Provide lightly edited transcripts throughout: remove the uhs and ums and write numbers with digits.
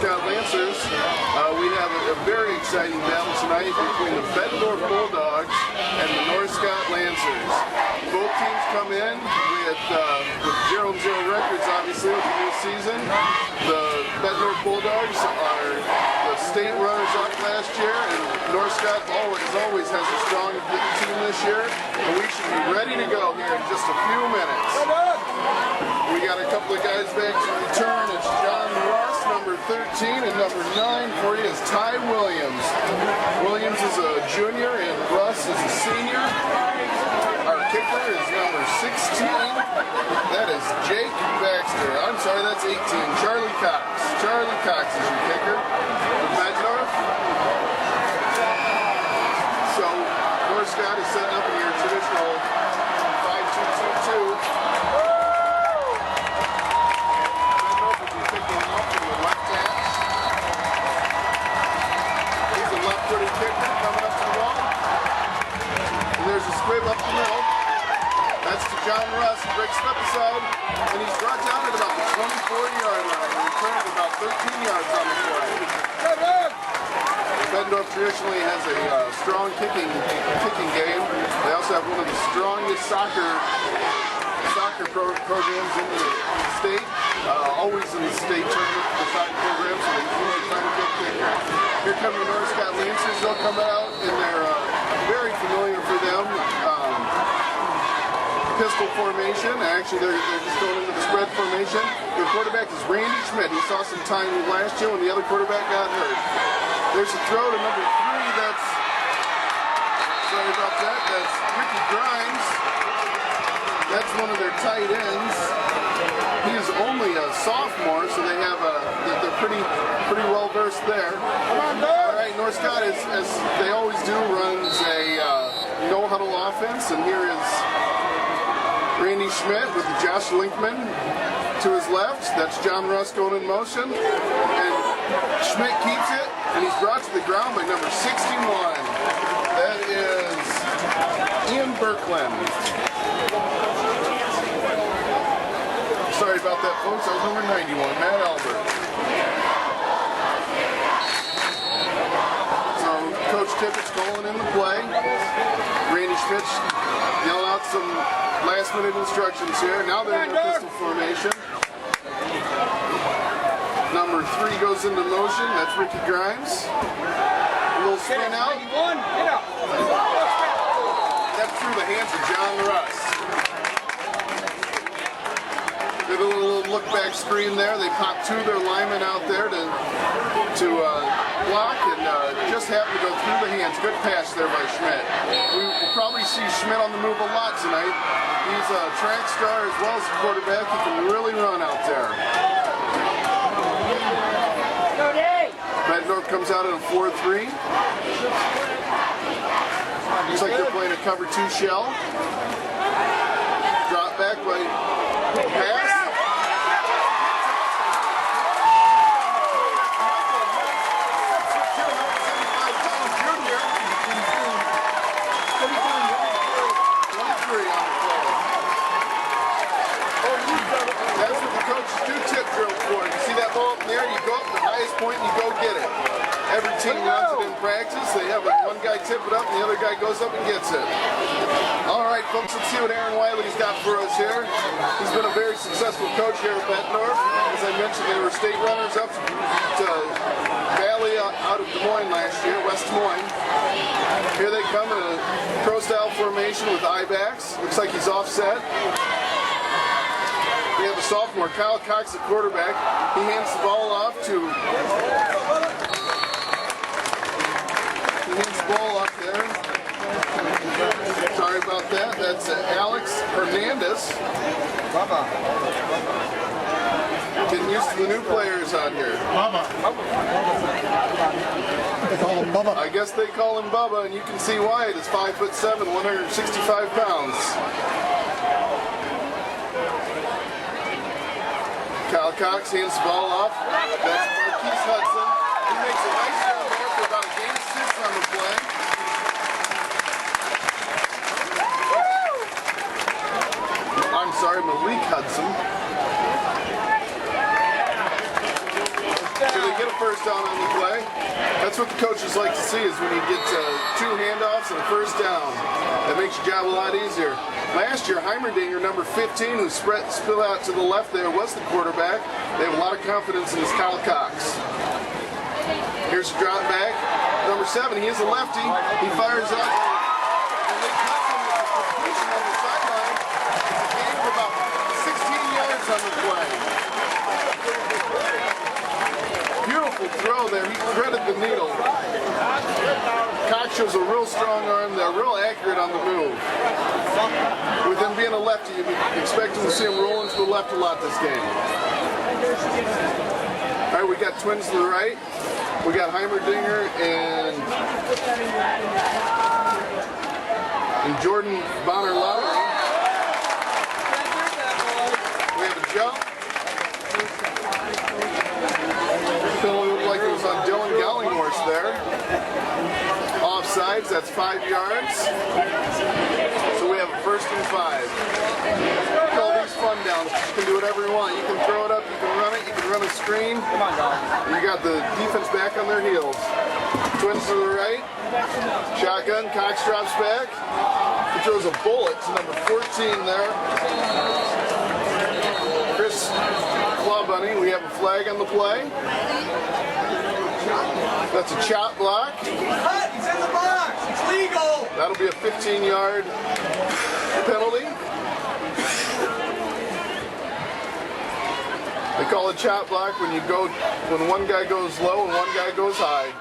Scott Lancers. We have a very exciting battle tonight between the Bettendorf Bulldogs and the North Scott Lancers. Both teams come in with 0-0 records, obviously, with the new season. The Bettendorf Bulldogs are the state runners-up last year, and North Scott always has a strong team this year, and we should be ready to go here in just a few minutes. We got a couple of guys back to return. It's John Ross, number 13, and number 9 for you is Ty Williams. Williams is a junior and Russ is a senior. Our kicker is number 16. That is Jake Baxter. I'm sorry, that's 18. Charlie Cox. Charlie Cox is your kicker from Bettendorf. So, North Scott is setting up in your traditional 5-2-2-2. Squib up the middle. That's to John Russ. He breaks it up the side, and he's brought down at about the 24-yard line. He returned about 13 yards on the play. Bettendorf traditionally has a strong kicking game. They also have one of the strongest soccer programs in the state. Always in the state tournament for the soccer program, so they usually find a good kicker. Here come the North Scott Lancers. They'll come out in their very familiar for them pistol formation. Actually, they're just going into the spread formation. The quarterback is Randy Schmidt. He saw some time last year when the other quarterback got hurt. There's a throw to number 3. That's, sorry about that, that's Ricky Grimes. That's one of their tight ends. He is only a sophomore, so they have they're pretty well versed there. All right, North Scott, as they always do, runs a no huddle offense, and here is Randy Schmidt with Josh Linkman to his left. That's John Russ going in motion, and Schmidt keeps it, and he's brought to the ground by number 61. That is Ian Birkland. Sorry about that, folks. That was number 91, Matt Albert. So, Coach Tippett's calling in the play. Randy Schmidt yelling out some last-minute instructions here. Now they're in a pistol formation. Number 3 goes into motion. That's Ricky Grimes. A little spin out. That's through the hands of John Russ. Did a little look-back screen there. They popped 2 of their linemen out there to block, and just happened to go through the hands. Good pass there by Schmidt. We'll probably see Schmidt on the move a lot tonight. He's a track star as well as a quarterback. He can really run out there. Bettendorf comes out in a 4-3. Looks like they're playing a cover 2 shell. Drop back by pass. Point and you go get it. Every team runs it in practice. They have one guy tip it up and the other guy goes up and gets it. All right, folks, let's see what Aaron Wiley's got for us here. He's been a very successful coach here at Bettendorf. As I mentioned, they were state runners-up to Valley out of Des Moines last year, West Des Moines. Here they come in a pro-style formation with I-backs. Looks like he's offset. We have a sophomore, Kyle Cox, the quarterback. He hands the ball off to... He hands the ball off there. Sorry about that. That's Alex Hernandez. Bubba. Getting used to the new players out here. Bubba. They call him Bubba. I guess they call him Bubba, and you can see why. He's 5'7", 165 pounds. Kyle Cox hands the ball off. That's Marquise Hudson. He makes a nice run there for about a game 6 on the play. I'm sorry, Malik Hudson. So they get a That's what the coaches like to see, is when you get 2 handoffs and a first down. That makes your job a lot easier. Last year, Heimerdinger, number 15, who spilled out to the left there, was the quarterback. They have a lot of confidence in his Kyle Cox. Here's a drop back. Number 7, he is a lefty. He fires up. And they cut him with a completion on the sideline. It's a gain of about 16 yards on the play. Beautiful throw there. He threaded the needle. Cox shows a real strong arm there, real accurate on the move. With him being a lefty, you'd be expecting to see him rolling to the left a lot this game. All right, we got twins to the right. We got Heimerdinger and Jordan Bonner-Lowry. We have a jump. Penalty looked like it was on Dylan Gollingworth there. Offsides, that's 5 yards. So we have a 1st and 5. Call these fun downs. You can do whatever you want. You can throw it up, you can run it, you can run a screen. Come on, dog. You got the defense back on their heels. Twins to the right. Shotgun, Cox drops back. He throws a bullet to number 14 there. Chris Clawbunny, we have a flag on the play. That's a chop block. Cut! He's in the box! It's legal! That'll be a 15-yard penalty. They call it chop block when one guy goes low and one guy goes high.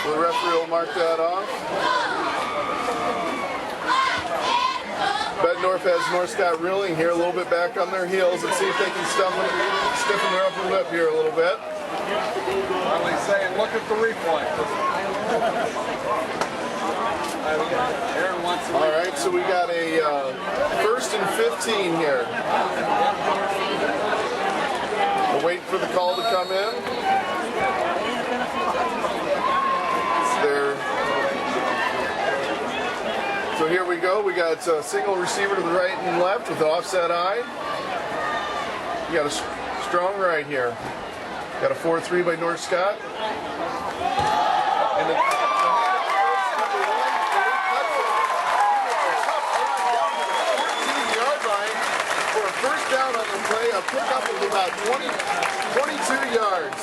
So the referee will mark that off. Bettendorf has North Scott reeling here, a little bit back on their heels. Let's see if they can stiffen their upper lip here a little bit. Well, he's saying, look at the replay. Aaron wants to. All right, so we got a 1st and 15 here. We're waiting for the call to come in. So here we go. We got a single receiver to the right and left with the offset eye. You got a strong right here. Got a 4-3 by North Scott. And the for a first down on the play, a pickup of about 22 yards.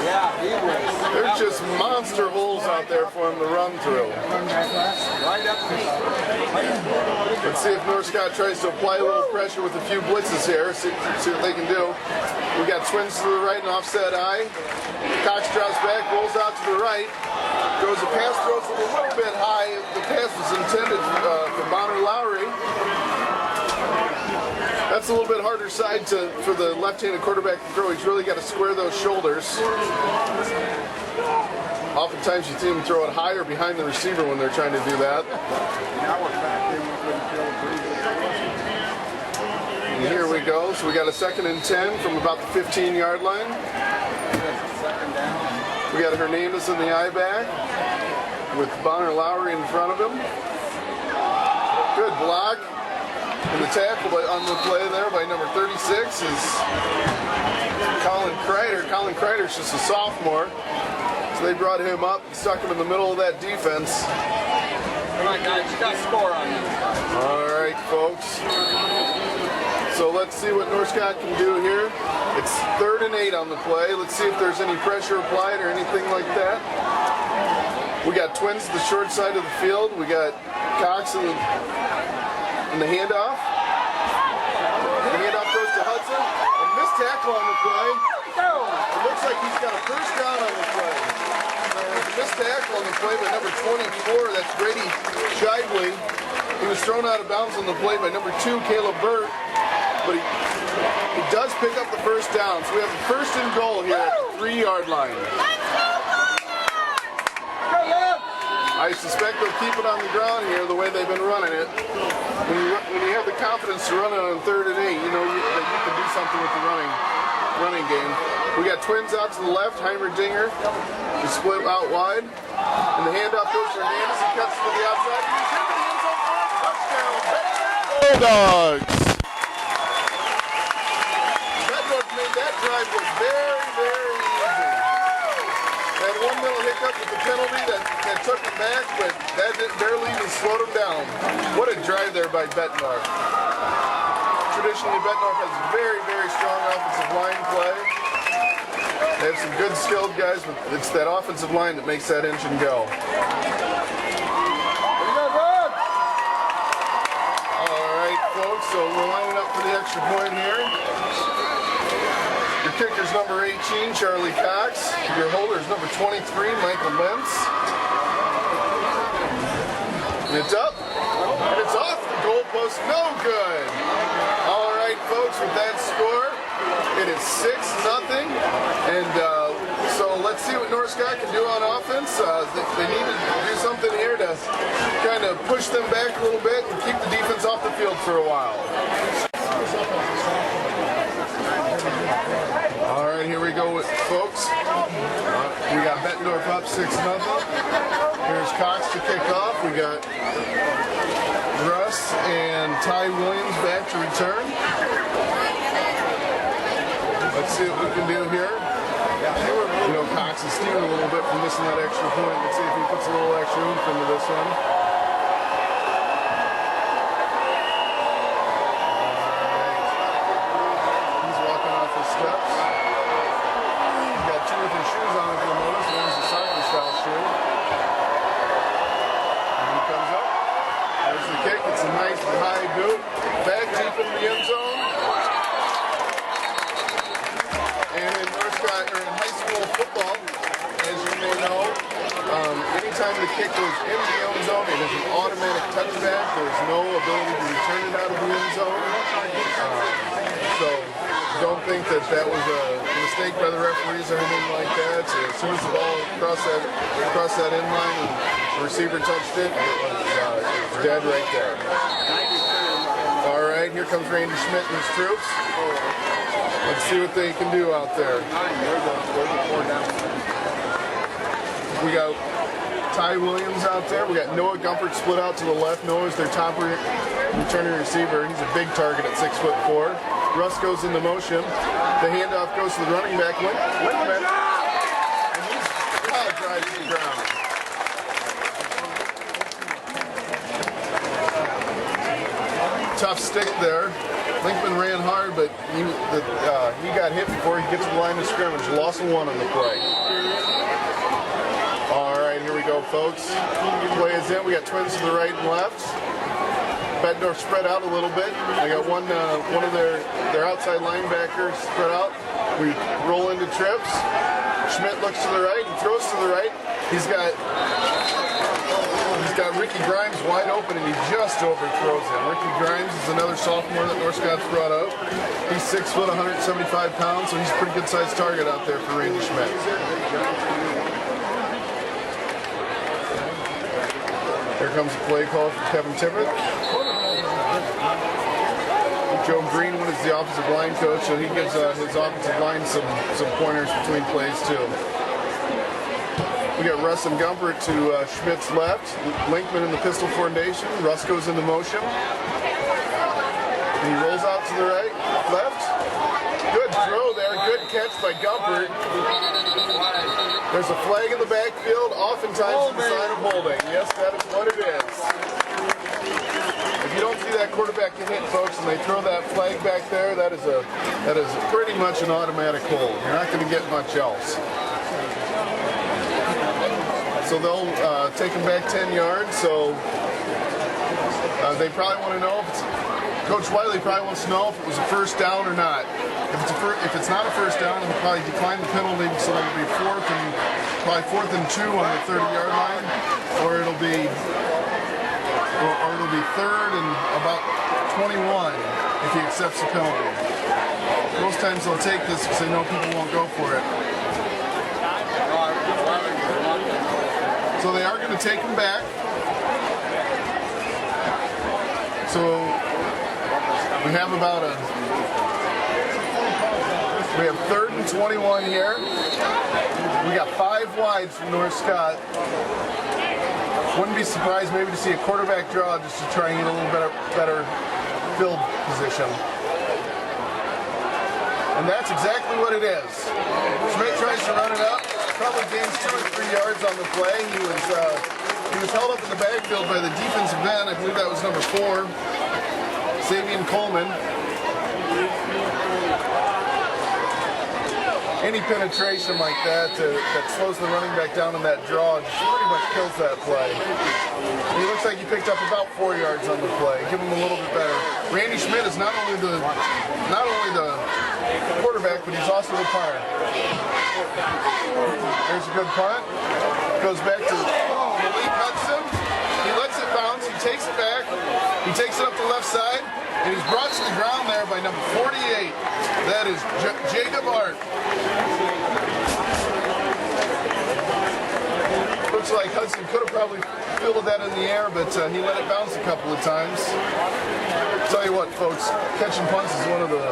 Yeah, he was. There's just monster holes out there for him to run through. Right up to. Let's see if North Scott tries to apply a little pressure with a few blitzes here. See what they can do. We got twins to the right and offset eye. Cox drops back, rolls out to the right. Goes a pass, throws it a little bit high. The pass was intended for Bonner-Lowry. That's a little bit harder side for the left-handed quarterback to throw. He's really got to square those shoulders. Oftentimes you see him throw it higher behind the receiver when they're trying to do that. Now we're back in with And here we go. So we got a 2nd and 10 from about the 15-yard line. second down. We got Hernandez in the eye back with Bonner-Lowry in front of him. Good block. And the tackle on the play there by number 36 is Colin Kreider. Colin Kreider's just a sophomore. So they brought him up and stuck him in the middle of that defense. Come on, guys. You got to score on this. All right, folks. So let's see what North Scott can do here. It's 3rd and 8 on the play. Let's see if there's any pressure applied or anything like that. We got twins to the short side of the field. We got Cox in the handoff. The handoff goes to Hudson. A missed tackle on the play. It looks like he's got a first down on the play. There's a missed tackle on the play by number 24. That's Grady Shively. He was thrown out of bounds on the play by number 2, Caleb Burt. But he does pick up the first down. So we have a 1st and goal here at the 3-yard line. I suspect they'll keep it on the ground here the way they've been running it. When you have the confidence to run it on 3rd and 8, you know that you can do something with the running game. We got twins out to the left. Heimerdinger is split out wide. And the handoff goes to Hernandez. He cuts to the outside. He's hit the end zone for a touchdown. Bulldogs! Bettendorf made that drive was very, very easy. That one little hiccup with the penalty that took him back, but that barely even slowed him down. What a drive there by Bettendorf. Traditionally, Bettendorf has very, very strong offensive line play. They have some good skilled guys, but it's that offensive line that makes that engine go. All right, folks, so we're lining up for the extra point here. Your kicker's number 18, Charlie Cox. Your holder's number 23, Michael Lentz. And it's up, and it's off the goalpost, no good. All right, folks, with that score, it is 6-0, and so let's see what North Scott can do on offense. They need to do something here to kind of push them back a little bit and keep the defense off the field for a while. All right, here we go, folks. We got Bettendorf up 6-0. Here's Cox to kick off. We got Russ and Ty Williams back to return. Let's see what we can do here. You know, Cox is stealing a little bit from missing that extra point. Let's see if he puts a little extra oomph into this one. He's walking off his steps. He's got two different shoes on if you'll notice. One's a soccer style shoe. And he comes up. There's the kick. It's a nice high boot. Back deep in the end zone. And in high school football, as you may know, anytime the kick goes in the end zone, it is an automatic touchback. There's no ability to return it out of the end zone. So don't think that that was a mistake by the referees or anything like that. So as soon as the ball crossed that end line and the receiver touched it, it was dead right there. All right, here comes Randy Schmidt and his troops. Let's see what they can do out there. We got Ty Williams out there. We got Noah Gumpert split out to the left. Noah's their top returning receiver. He's a big target at 6'4". Russ goes into motion. The handoff goes to the running back, Linkman. And he's power drives to the ground. Tough stick there. Linkman ran hard, but he got hit before he gets to the line of scrimmage. Loss of one on the play. All right, here we go, folks. Play is in. We got twins to the right and left. Bettendorf spread out a little bit. I got one of their outside linebackers spread out. We roll into trips. Schmidt looks to the right and throws to the right. He's got Ricky Grimes wide open, and he just overthrows him. Ricky Grimes is another sophomore that North Scott's brought up. He's 6 foot, 175 pounds, so he's a pretty good sized target out there for Randy Schmidt. Here comes a play call from Kevin Tippett. Joe Greenwood is the offensive line coach, so he gives his offensive line some pointers between plays too. We got Russ and Gumpert to Schmidt's left. Linkman in the pistol formation. Russ goes into motion. And he rolls out to the right, left. Good throw there. Good catch by Gumpert. There's a flag in the backfield. Oftentimes it's a sign of holding. Yes, that is what it is. If you don't see that quarterback get hit, folks, and they throw that flag back there, that is pretty much an automatic hold. You're not going to get much else. So they'll take him back 10 yards. So they probably want to know if Coach Wiley probably wants to know if it was a first down or not. If it's not a first down, he'll probably decline the penalty, so it'll be fourth and 2 on the 30-yard line, or it'll be third and about 21 if he accepts the penalty. Most times they'll take this because they know people won't go for it. So they are going to take him back. So we have we have 3rd and 21 here. We got 5 wides from North Scott. Wouldn't be surprised maybe to see a quarterback draw just to try and get a little better field position. And that's exactly what it is. Schmidt tries to run it up. Probably gains 2 or 3 yards on the play. He was held up in the backfield by the defensive end. I believe that was number 4, Xavier Coleman. Any penetration like that that slows the running back down in that draw just pretty much kills that play. He looks like he picked up about 4 yards on the play. Give him a little bit better. Randy Schmidt is not only the quarterback, but he's also the punter. There's a good punt. Goes back to Malik Hudson. He lets it bounce. He takes it back. He takes it up the left side. And he's brought to the ground there by number 48. That is Jacob Art. Looks like Hudson could have probably fielded that in the air, but he let it bounce a couple of times. Tell you what, folks, catching punts is one of the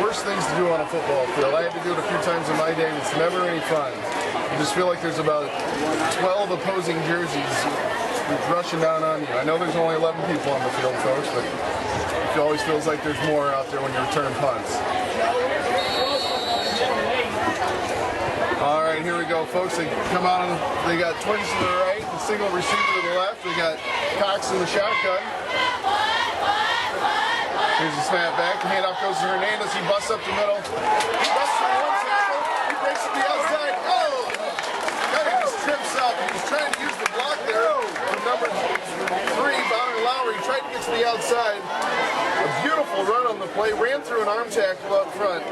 worst things to do on a football field. I had to do it a few times in my day, and it's never any fun. You just feel like there's about 12 opposing jerseys rushing down on you. I know there's only 11 people on the field, folks, but it always feels like there's more out there when you're returning punts. All right, here we go, folks. They come out and they got twins to the right, the single receiver to the left. They got Cox in the shotgun. Here's the snap back. The handoff goes to Hernandez. He busts up the middle. He busts for one tackle. He breaks to the outside. Oh! Kind of just trips up. He was trying to use the block there from number 3, Bonner Lowry. He tried to get to the outside. A beautiful run on the play. Ran through an arm tackle up front.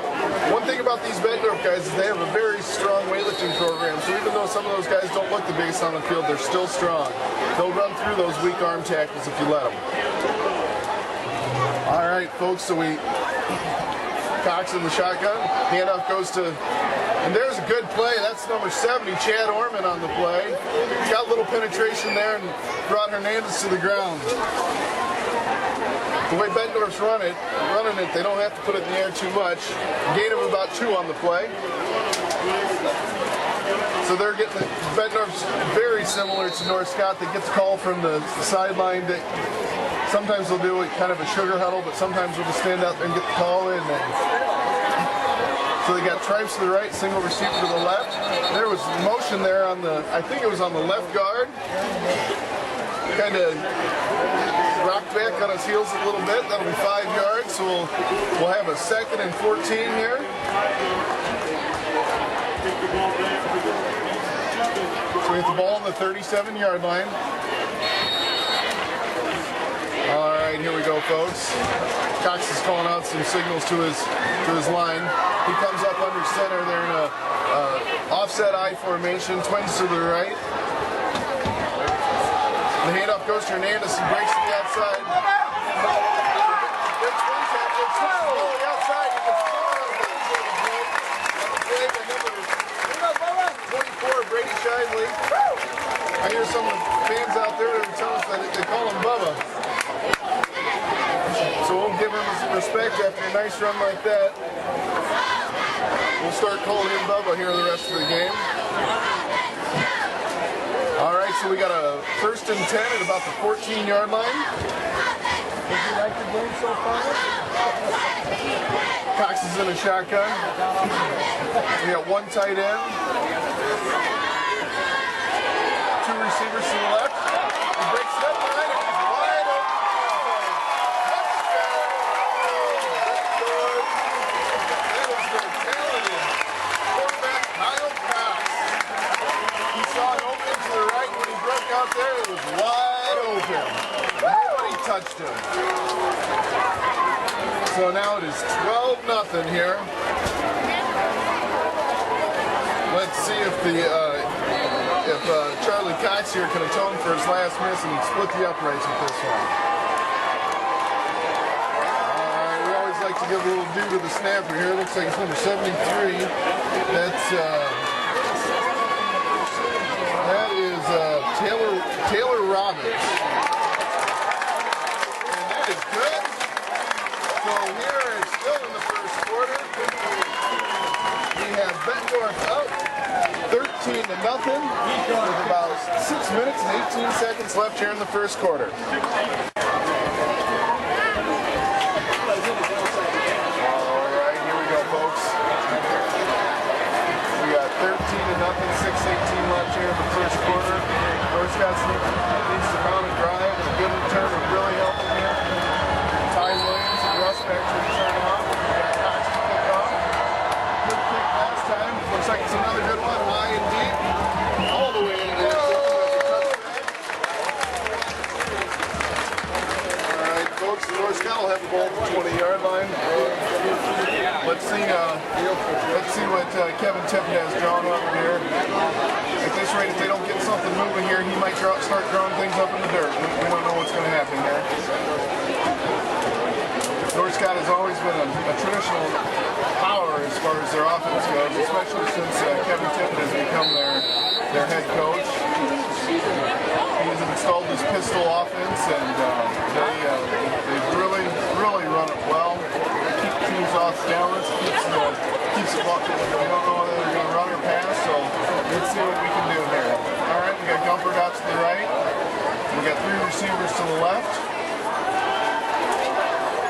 One thing about these Bettendorf guys is they have a very strong weightlifting program. So even though some of those guys don't look the biggest on the field, they're still strong. They'll run through those weak arm tackles if you let them. All right, folks, so Cox in the shotgun. Handoff goes to, and there's a good play. That's number 70, Chad Orman on the play. He's got a little penetration there and brought Hernandez to the ground. The way Bettendorf's running it, they don't have to put it in the air too much. Gain of about 2 on the play. So they're getting, Bettendorf's very similar to North Scott. They get the call from the sideline. Sometimes they'll do it kind of a sugar huddle, but sometimes they'll just stand out there and get the call in. So they got Tripes to the right, single receiver to the left. There was motion there on the, I think it was on the left guard. Kind of rocked back on his heels a little bit. That'll be 5 yards. So we'll have a 2nd and 14 here. So we have the ball on the 37-yard line. All right, here we go, folks. Cox is calling out some signals to his line. He comes up under center. They're in a offset I formation, twins to the right. The handoff goes to Hernandez. He breaks to the outside. Breaks one tackle, switches the ball to the outside. He gets caught on the play by number 24, Brady Shively. I hear some of the fans out there that are telling us that they call him Bubba. So we'll give him some respect after a nice run like that. We'll start calling him Bubba here the rest of the game. All right, so we got a 1st and 10 at about the 14-yard line. Did you like the game so far? Cox is in a shotgun. We got 1 tight end. 2 receivers to the left. He breaks that line and he's wide open. That is the talented quarterback, Kyle Cox. He saw an opening to the right when he broke out there. It was wide open. Nobody touched him. So now it is 12-0 here. Let's see if Charlie Cox here can atone for his last miss and split the uprights with this one. We always like to give a little due to the snapper here. Looks like it's number 73. That is Taylor Robbins. And that is good. So here it's still in the first quarter. We have Bettendorf up 13-0 with about 6 minutes and 18 seconds left here in the first quarter. All right, here we go, folks. 6:18 left here in the first quarter. North Scots needs to mount and drive, and a good return would really help them here. Ty Williams and Russ back to return off. We got Cox to kick off. Good kick last time. Looks like it's another good one, high and deep. All the way in there. Alright, folks, the North Scott will have the ball at the 20-yard line. Let's see what Kevin Tippett has drawn up here. At this rate, if they don't get something moving here, he might start throwing things up in the dirt. We don't know what's going to happen here. North Scott has always been a traditional power as far as their offense goes, especially since Kevin Tippett has become their head coach. He has installed this pistol offense, and they've really run it well. Keep teams off balance, keeps it walking. We don't know whether they're going to run or pass, so let's see what we can do here. All right, we got Gumpert out to the right. We got 3 receivers to the left.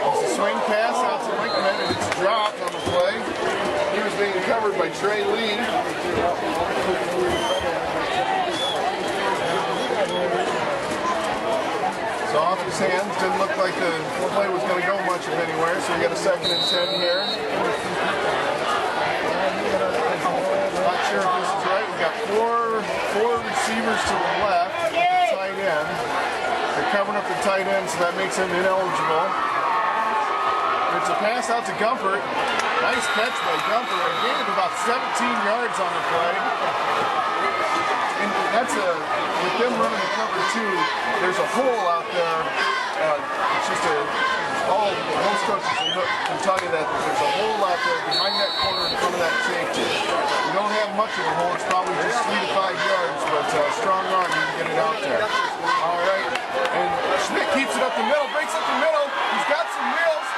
It's a swing pass out to Lincoln, and it's dropped on the play. He was being covered by Trey Lee. So off his hands, didn't look like the play was going to go much of anywhere, so we got a 2nd and 10 here. Not sure if this is right. We got four receivers to the left, the tight end. They're covering up the tight end, so that makes him ineligible. It's a pass out to Gumpert. Nice catch by Gumpert. A gain of about 17 yards on the play. And that's with them running the cover 2, there's a hole out there. It's just most coaches can tell you that there's a hole out there behind that corner in front of that safety. We don't have much of a hole. It's probably just 3 to 5 yards, but strong arm, you can get it out there. All right. And Schmidt keeps it up the middle, breaks up the middle. He's got some wheels.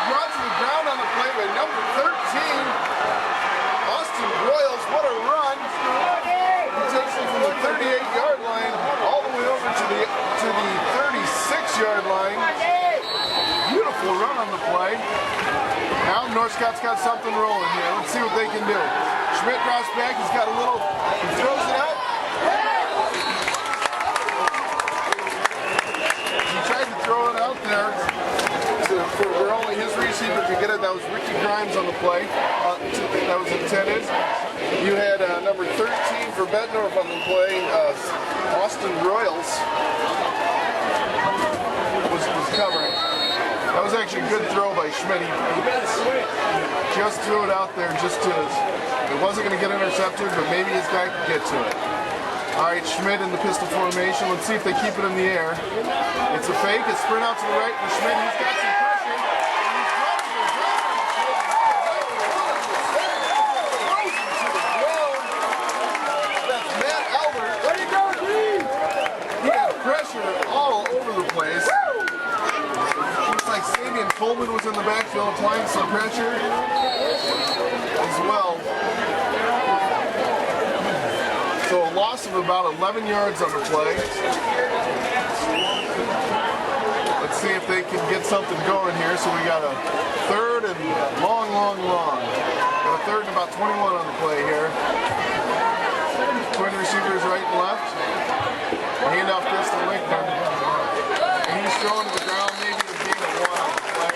Runs to the ground on the play by number 13, Austin Royals. What a run! He takes it from the 38-yard line all the way over to the 36-yard line. Beautiful run on the play. Now North Scott's got something rolling here. Let's see what they can do. Schmidt drops back. He's got a little. He throws it out. He tried to throw it out there. Where only his receiver could get it. That was Ricky Grimes on the play. That was intended. You had number 13 for Bettendorf on the play. Austin Royals was covering. That was actually a good throw by Schmidt. He just threw it out there just to. It wasn't going to get intercepted, but maybe his guy could get to it. All right, Schmidt in the pistol formation. Let's see if they keep it in the air. It's a fake. It's sprint out to the right for Schmidt. He's got some pressure. That's Matt Albert. There you go, Dean. He had pressure all over the place. Looks like Sabian Coleman was in the backfield applying some pressure as well. So a loss of about 11 yards on the play. Let's see if they can get something going here. So we got a 3rd and long. Got a 3rd and about 21 on the play here. Twin receivers right and left. Hand off this to Lincoln. And he's throwing to the ground, maybe a gain of 1 on the play.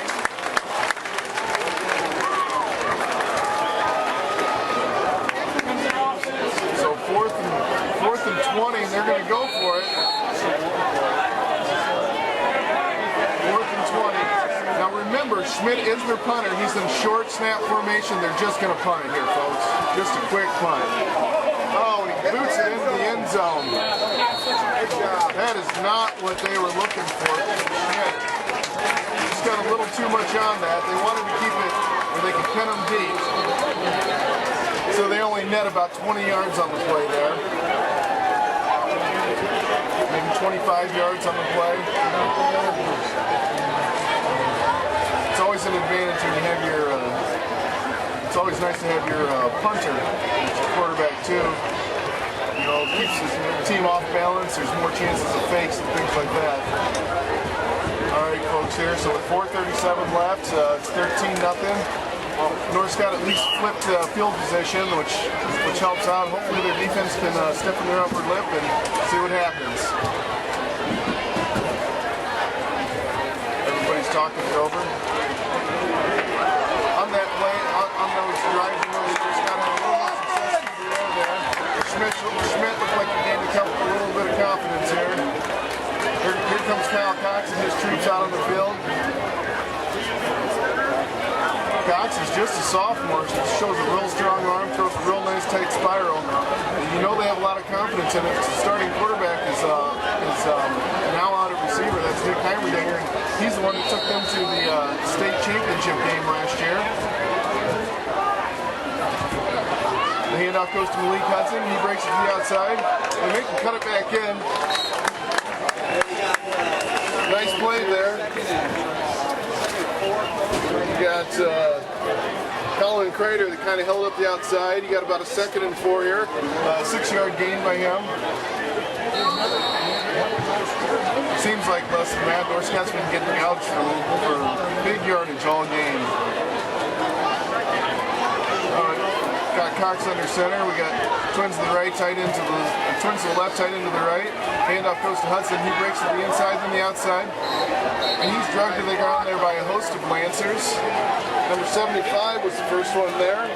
So fourth and 20, and they're going to go for it. 4th and 20. Now remember, Schmidt is their punter. He's in short snap formation. They're just going to punt it here, folks. Just a quick punt. Oh, and he boots it into the end zone. That is not what they were looking for. Schmidt just got a little too much on that. They wanted to keep it where they could pin them deep. So they only net about 20 yards on the play there. Maybe 25 yards on the play. It's always an advantage when you have your, it's always nice to have your punter, your quarterback too. You know, keeps the team off balance. There's more chances of fakes and things like that. All right, folks, here. So with 4:37 left, it's 13-0. North Scott at least flipped field position, which helps out. Hopefully their defense can step in their upper lip and see what happens. Everybody's talking it over. On that play, on those drives, North Scott had a little more success in the air there. Schmidt looked like he gained a little bit of confidence here. Here comes Kyle Cox and his troops out on the field. Cox is just a sophomore, so shows a real strong arm, throws a real nice tight spiral. And you know they have a lot of confidence in it. The starting quarterback is now out at receiver. That's Nick Heimerdinger. He's the one that took them to the state championship game last year. The handoff goes to Malik Hudson. He breaks it to the outside. They make him cut it back in. Nice play there. You got Colin Crater that kind of held up the outside. You got about a 2nd and 4 here. 6-yard gain by him. Seems like less than that. North Scott's been getting out for big yardage all game. Got Cox under center. We got twins to the right, tight end to the twins to the left, tight end to the right. Handoff goes to Hudson. He breaks to the inside, then the outside. And he's drugged to the ground there by a host of Lancers. Number 75 was the first one there.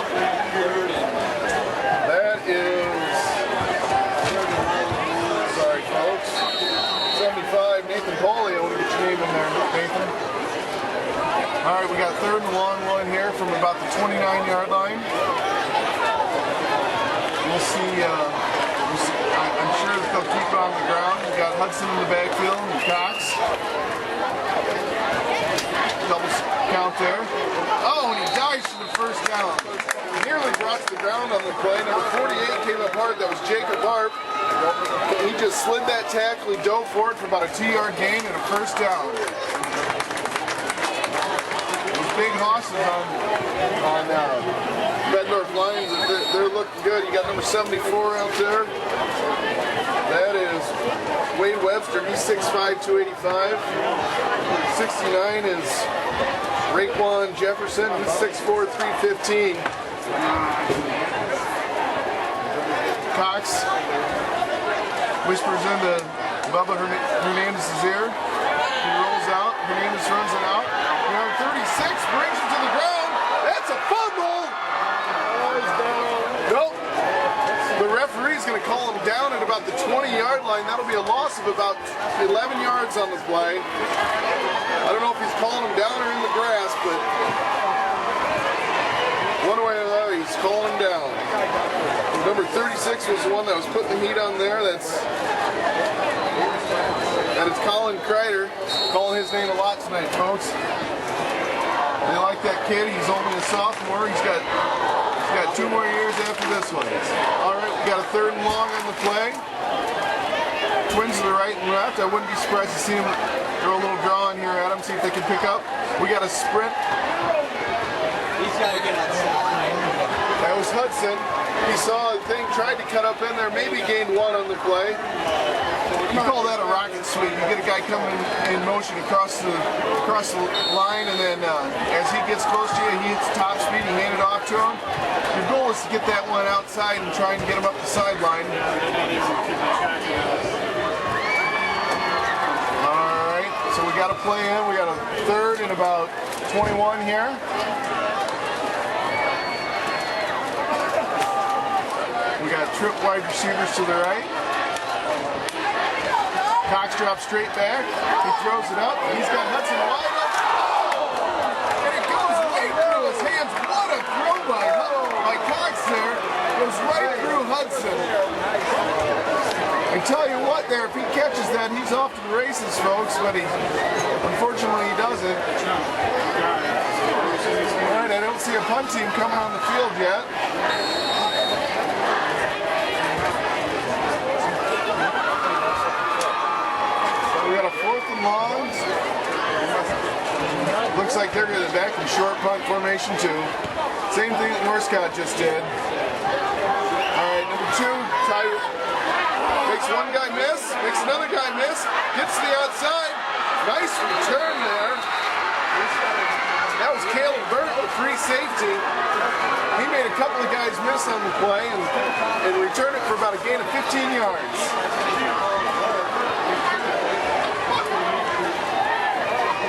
That is, sorry folks, 75, Nathan Pauly. I want to get your name in there, Nathan. All right, we got 3rd and long one here from about the 29-yard line. We'll see, I'm sure that they'll keep it on the ground. We got Hudson in the backfield and Cox. Double count there. Oh, and he dives for the first down. Nearly brought to the ground on the play. Number 48 came up hard. That was Jacob Harp. He just slid that tackle. He dove for it for about a 2-yard gain and a first down. Those big hosses on Bettendorf Lions, they're looking good. You got number 74 out there. That is Wade Webster. He's 6'5", 285. 69 is Raekwon Jefferson. He's 6'4", 315. Cox whispers into Bubba Hernandez's ear. He rolls out. Hernandez runs it out. Number 36 brings it to the ground. That's a fumble. Nope. The referee's going to call him down at about the 20-yard line. That'll be a loss of about 11 yards on the play. I don't know if he's calling him down or in the grass, but one way or the other, he's calling him down. Number 36 was the one that was putting the heat on there. That is Colin Kreider. Calling his name a lot tonight, folks. They like that kid. He's only a sophomore. He's got 2 more years after this one. All right, we got a 3rd and long on the play. Twins to the right and left. I wouldn't be surprised to see him throw a little draw in here at him, see if they can pick up. We got a sprint. He's got to get outside. That was Hudson. He saw the thing, tried to cut up in there, maybe gained 1 on the play. You call that a rocket sweep. You get a guy coming in motion across the line, and then as he gets close to you, he hits top speed, you hand it off to him. Your goal is to get that one outside and try and get him up the sideline. All right, so we got a play in. We got a 3rd and about 21 here. We got trip wide receivers to the right. Cox drops straight back. He throws it up. He's got Hudson wide up. And it goes right through his hands. What a throw by Cox there. Goes right through Hudson. I tell you what there, if he catches that, he's off to the races, folks. But unfortunately, he doesn't. All right, I don't see a punt team coming on the field yet. We got a 4th and long. Looks like they're going to back in short punt formation too. Same thing that North Scott just did. All right, number 2, Tyler. Makes one guy miss, makes another guy miss, gets to the outside. Nice return there. That was Caleb Burt, the free safety. He made a couple of guys miss on the play and returned it for about a gain of 15 yards.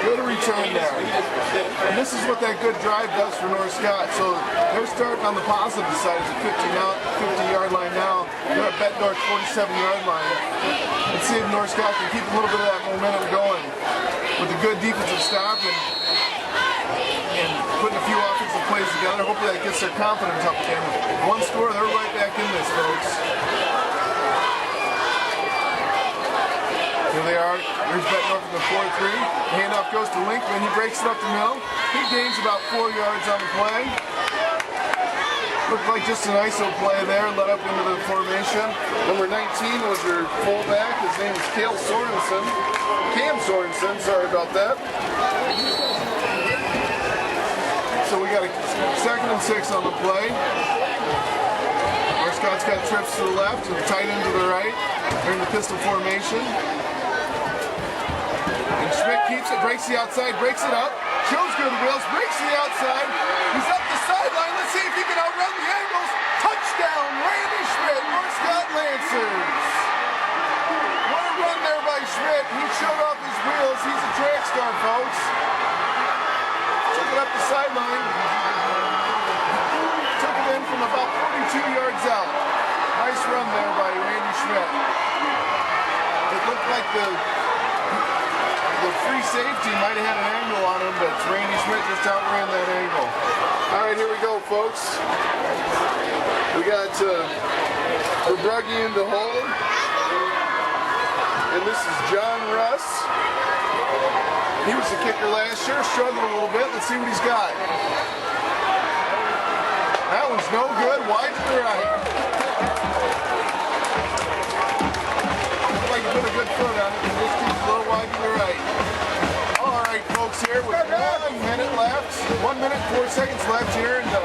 Good return there. And this is what that good drive does for North Scott. So they're starting on the positive side of the 50-yard line now. They're at Bettendorf 47-yard line. Let's see if North Scott can keep a little bit of that momentum going with a good defensive stop and putting a few offensive plays together. Hopefully that gets their confidence up again. One score, they're right back in this, folks. Here they are. There's Bettendorf in the 4-3. The handoff goes to Linkman. He breaks it up the middle. He gains about 4 yards on the play. Looked like just an ISO play there, led up into the formation. Number 19 was their fullback. His name is Cam Sorensen, sorry about that. So we got a 2nd and 6 on the play. North Scott's got trips to the left and tight end to the right. They're in the pistol formation. And Schmidt keeps it, breaks the outside, breaks it up. Shows good wheels, breaks the outside. He's up the sideline. Let's see if he can outrun the angles. Touchdown, Randy Schmidt, North Scott Lancers. What a run there by Schmidt. He showed off his wheels. He's a track star, folks. Took it up the sideline. Took it in from about 42 yards out. Nice run there by Randy Schmidt. It looked like the free safety might have had an angle on him, but Randy Schmidt just outran that angle. All right, here we go, folks. We got Verbrugge in the hole. And this is John Russ. He was the kicker last year, struggled a little bit. Let's see what he's got. That one's no good, wide to the right. Looks like you put a good foot on it, but this keeps a little wide to the right. All right, folks, here with 1 minute left, 1 minute, 4 seconds left here in the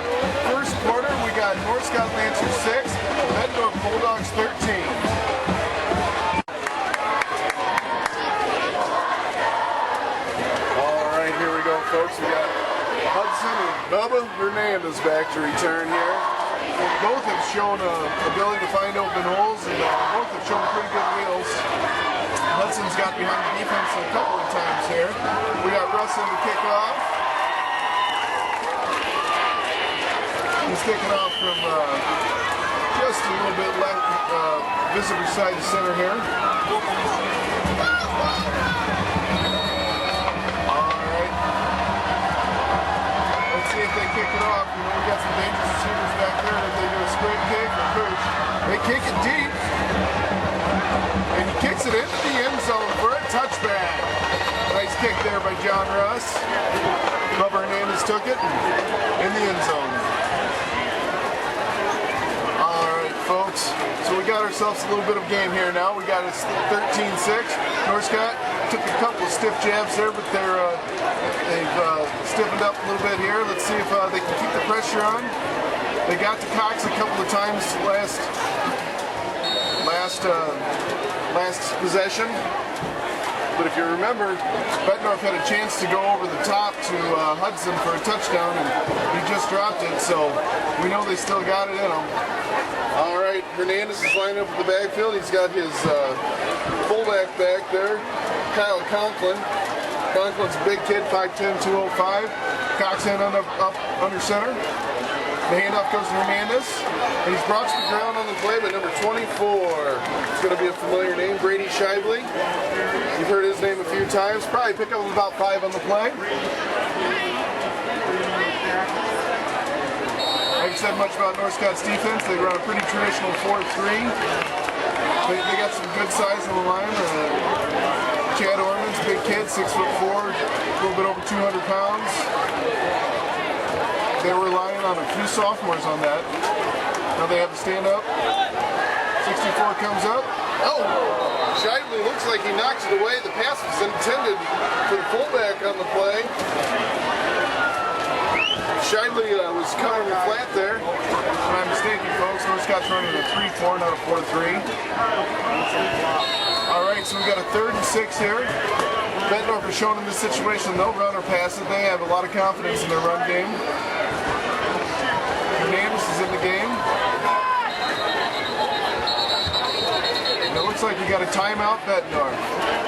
first quarter. We got North Scott Lancers 6, Bettendorf Bulldogs 13. Folks, we got Hudson and Bubba Hernandez back to return here. Both have shown ability to find open holes, and both have shown pretty good wheels. Hudson's got behind the defense a couple of times here. We got Russ in the kickoff. He's kicking off from just a little bit left, visitor side to center here. See if they kick it off. You know, we got some dangerous receivers back there. If they do a straight kick or coach, they kick it deep. And he kicks it into the end zone for a touchback. Nice kick there by John Russ. Bubba Hernandez took it in the end zone. All right, folks. So we got ourselves a little bit of game here now. We got it 13-6. North Scott took a couple of stiff jabs there, but they've stiffened up a little bit here. Let's see if they can keep the pressure on. They got to Cox a couple of times last possession. But if you remember, Bettendorf had a chance to go over the top to Hudson for a touchdown, and he just dropped it, so we know they still got it in them. All right, Hernandez is lining up with the backfield. He's got his fullback back there, Kyle Conklin. Conklin's a big kid, 5'10", 205. Cox in up under center. The handoff goes to Hernandez. And he's brought to the ground on the play by number 24. It's going to be a familiar name, Brady Shively. You've heard his name a few times. Probably pick up about 5 on the play. I haven't said much about North Scott's defense. They run a pretty traditional 4-3. They got some good size on the line. Chad Orman's a big kid, 6'4", a little bit over 200 pounds. They were relying on a few sophomores on that. Now they have to stand up. 64 comes up. Oh! Shively looks like he knocks it away. The pass was intended for the fullback on the play. Shively was covering flat there. If I'm mistaken, folks, North Scott's running a 3-4, not a 4-3. All right, so we got a 3rd and 6 here. Bettendorf is shown in this situation, they'll run or pass it. They have a lot of confidence in their run game. Hernandez is in the game. And it looks like we got a timeout, Bettendorf.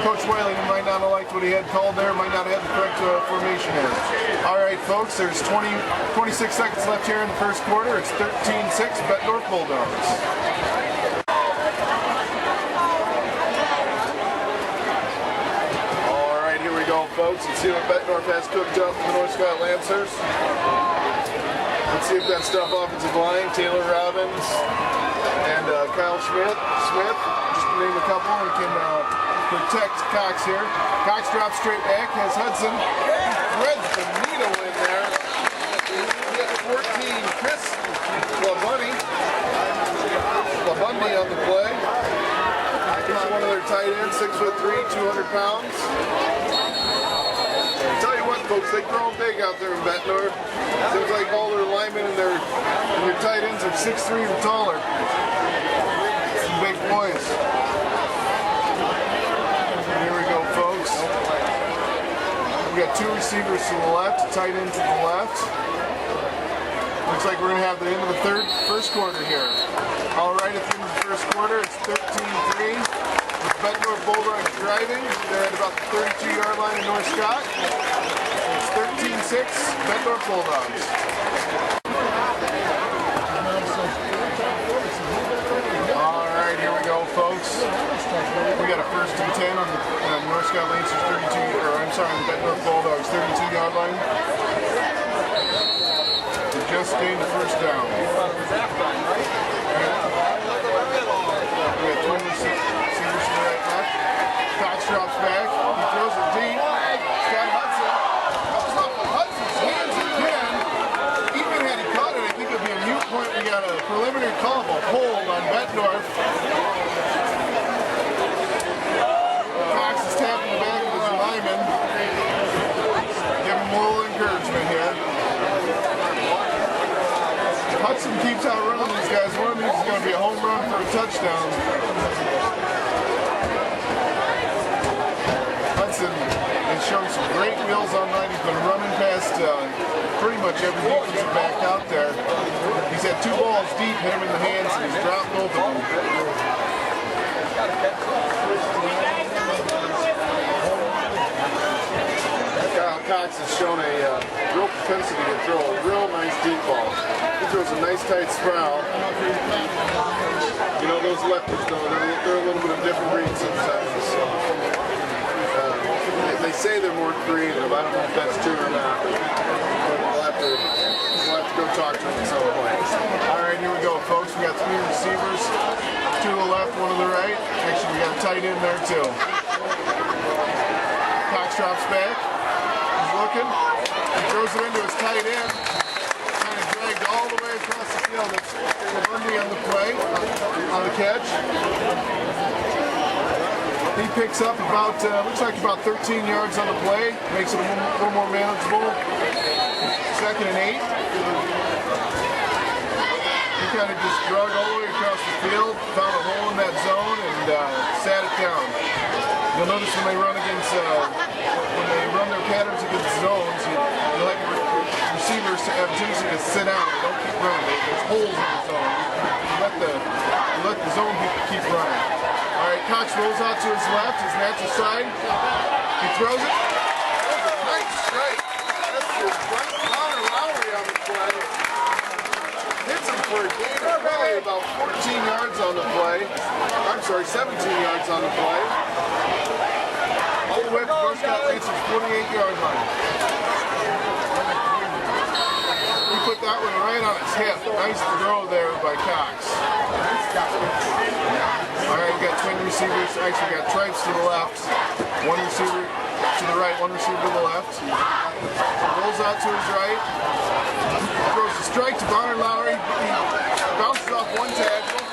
Coach Whaley might not have liked what he had called there, might not have had the correct formation in. All right, folks, there's 26 seconds left here in the first quarter. It's 13-6, Bettendorf Bulldogs. Folks, let's see what Bettendorf has cooked up for the North Scott Lancers. Let's see if that stuff offensive line, Taylor Robbins and Kyle Smith, just to name a couple, and can protect Cox here. Cox drops straight back, has Hudson, threads the needle in there. We got 14, Chris Labundy on the play. He's one of their tight ends, 6'3", 200 pounds. Tell you what, folks, they grow big out there in Bettendorf. Seems like all their linemen and their tight ends are 6'3" or taller. Some big boys. Here we go, folks. We got 2 receivers to the left, a tight end to the left. Looks like we're going to have the end of the first quarter here. All right, at the end of the first quarter, it's 13-3. Bettendorf Bulldogs driving. They're at about the 32-yard line in North Scott. It's 13-6, Bettendorf Bulldogs. All right, here we go, folks. We got a 1st and 10 on the North Scott Lancers 32, or I'm sorry, the Bettendorf Bulldogs 32-yard line. We just gained the first down. We got 20 receivers to the right left. Cox drops back. He throws it deep. Scott Hudson comes off of Hudson's hands again. Even had he caught it, I think it would be a mute point. We got a preliminary call of a hold on Bettendorf. Cox is tapping the back of his lineman. Give him a little encouragement here. Hudson keeps out running these guys. One of these is going to be a home run for a touchdown. Hudson has shown some great wheels online. He's been running past pretty much every defensive back out there. He's had 2 balls deep, hit him in the hands, and he's dropped both of them. Kyle Cox has shown a real propensity to throw a real nice deep ball. He throws a nice tight sprout. You know, those leopards, though, they're a little bit of different breed sometimes. They say they're more creative. I don't know if that's true or not. But we'll have to go talk to them at some point. All right, here we go, folks. We got 3 receivers. 2 to the left, 1 to the right. Actually, we got a tight end there, too. Cox drops back. He's looking. He throws it into his tight end. Kind of dragged all the way across the field. It's Bundy on the play, on the catch. He picks up about, looks like about 13 yards on the play. Makes it a little more manageable. 2nd and 8. He kind of just drug all the way across the field, found a hole in that zone, and sat it down. You'll notice when they run against, when they run their patterns against zones, you'll have receivers have a tendency to sit down. They don't keep running. There's holes in the zone. You let the zone keep running. All right, Cox rolls out to his left, his natural side. He throws it. That was a nice strike. That's his Connor Lowry on the play. Hits him for a gain of probably about 14 yards on the play. I'm sorry, 17 yards on the play. All the way to North Scott Lancers 48-yard line. He put that one right on his hip. Nice throw there by Cox. All right, we got twin receivers. Actually, we got Tripes to the left. 1 receiver to the right, 1 receiver to the left. Rolls out to his right. Throws a strike to Connor Lowry. He bounces off 1 tackle.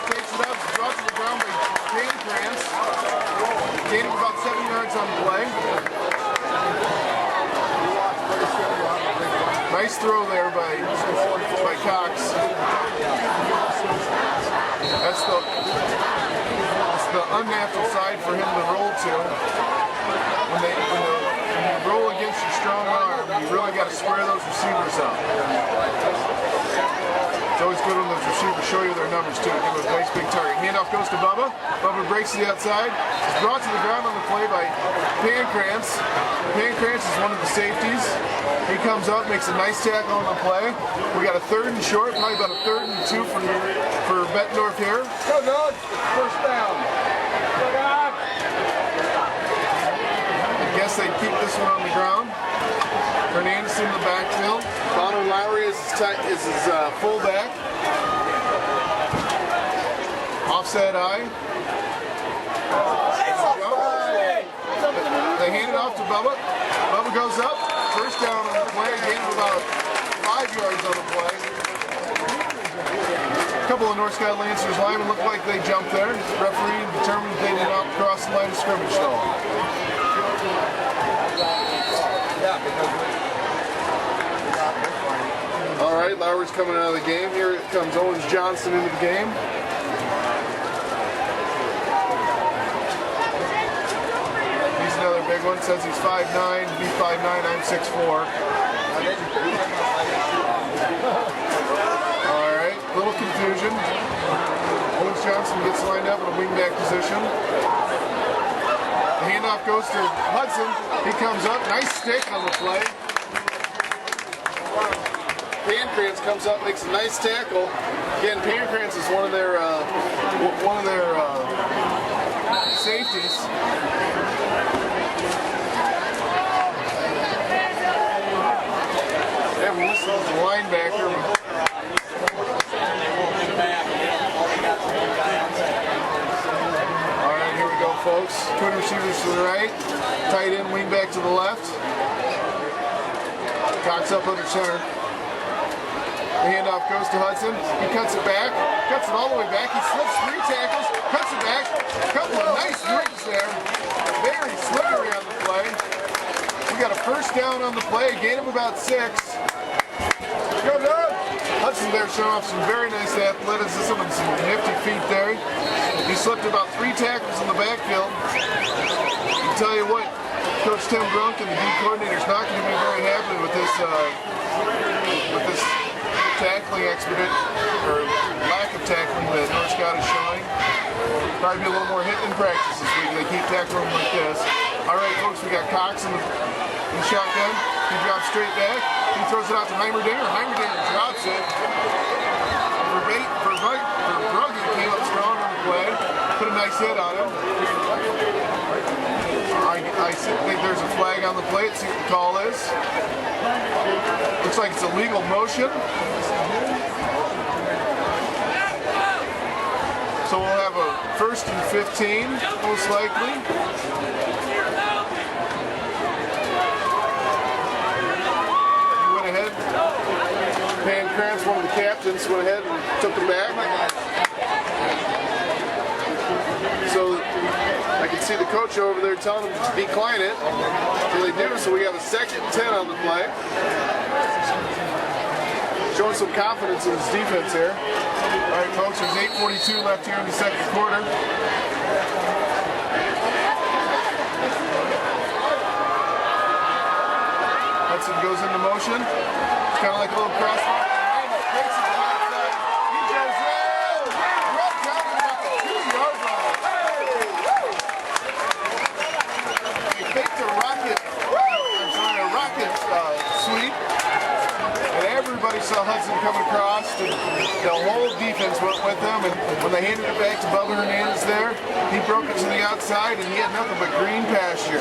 Takes it up, brought to the ground by Danny Krantz. Gaining about 7 yards on the play. Nice throw there by Cox. That's the unnatural side for him to roll to. When you roll against your strong arm, you really got to square those receivers up. It's always good when those receivers show you their numbers too. Give them a nice big target. Handoff goes to Bubba. Bubba breaks to the outside. He's brought to the ground on the play by Pancrantz. Pancrantz is one of the safeties. He comes up, makes a nice tackle on the play. We got a 3rd and short, probably about a 3rd and 2 for Bettendorf here. Go, Doug. First down. I guess they'd keep this one on the ground. Hernandez in the backfield. Connor Lowry is his fullback. Offset eye. They hand it off to Bubba. Bubba goes up. First down on the play. Gain of about 5 yards on the play. A couple of North Scott Lancers linemen looked like they jumped there. The referee determined they did not cross the line of scrimmage though. All right, Lowry's coming out of the game. Here comes Owens Johnson into the game. He's another big one. Says he's 5'9", be 5'9", I'm 6'4". All right, little confusion. Owens Johnson gets lined up in a wingback position. The handoff goes to Hudson. He comes up, nice stick on the play. Pancrantz comes up, makes a nice tackle. Again, Pancrantz is one of their safeties. Yeah, we listen to the linebacker. All right, here we go, folks. Twin receivers to the right, tight end wing back to the left. Cox up under center. The handoff goes to Hudson. He cuts it back, cuts it all the way back. He slips 3 tackles, cuts it back. A couple of nice moves there. Very slippery on the play. We got a first down on the play, a gain of about 6. Go, Doug! Hudson there showing off some very nice athleticism and some nifty feet there. He slipped about 3 tackles in the backfield. I'll tell you what, Coach Tim Grunk and the D coordinator is not going to be very happy with this tackling expedient, or lack of tackling that North Scott is showing. Probably be a little more hit in practice this week. They keep tackling like this. All right, folks, we got Cox in the shotgun. He drops straight back. He throws it out to Heimerdinger. Heimerdinger drops it. For Brugge, he came up strong on the play. Put a nice hit on him. I think there's a flag on the play. Let's see what the call is. Looks like it's a legal motion. So we'll have a 1st and 15, most likely. He went ahead. Pancrantz, one of the captains, went ahead and took the back. So I can see the coach over there telling them to decline it. So they do, so we have a 2nd and 10 on the play. Showing some confidence in his defense here. All right, folks, there's 8:42 left here in the 2nd quarter. Hudson goes into motion. It's kind of like a little crossbar. Sweep, and everybody saw Hudson coming across, and the whole defense went with them, and when they handed it back to Bubba Hernandez there, he broke it to the outside, and he had nothing but green pasture.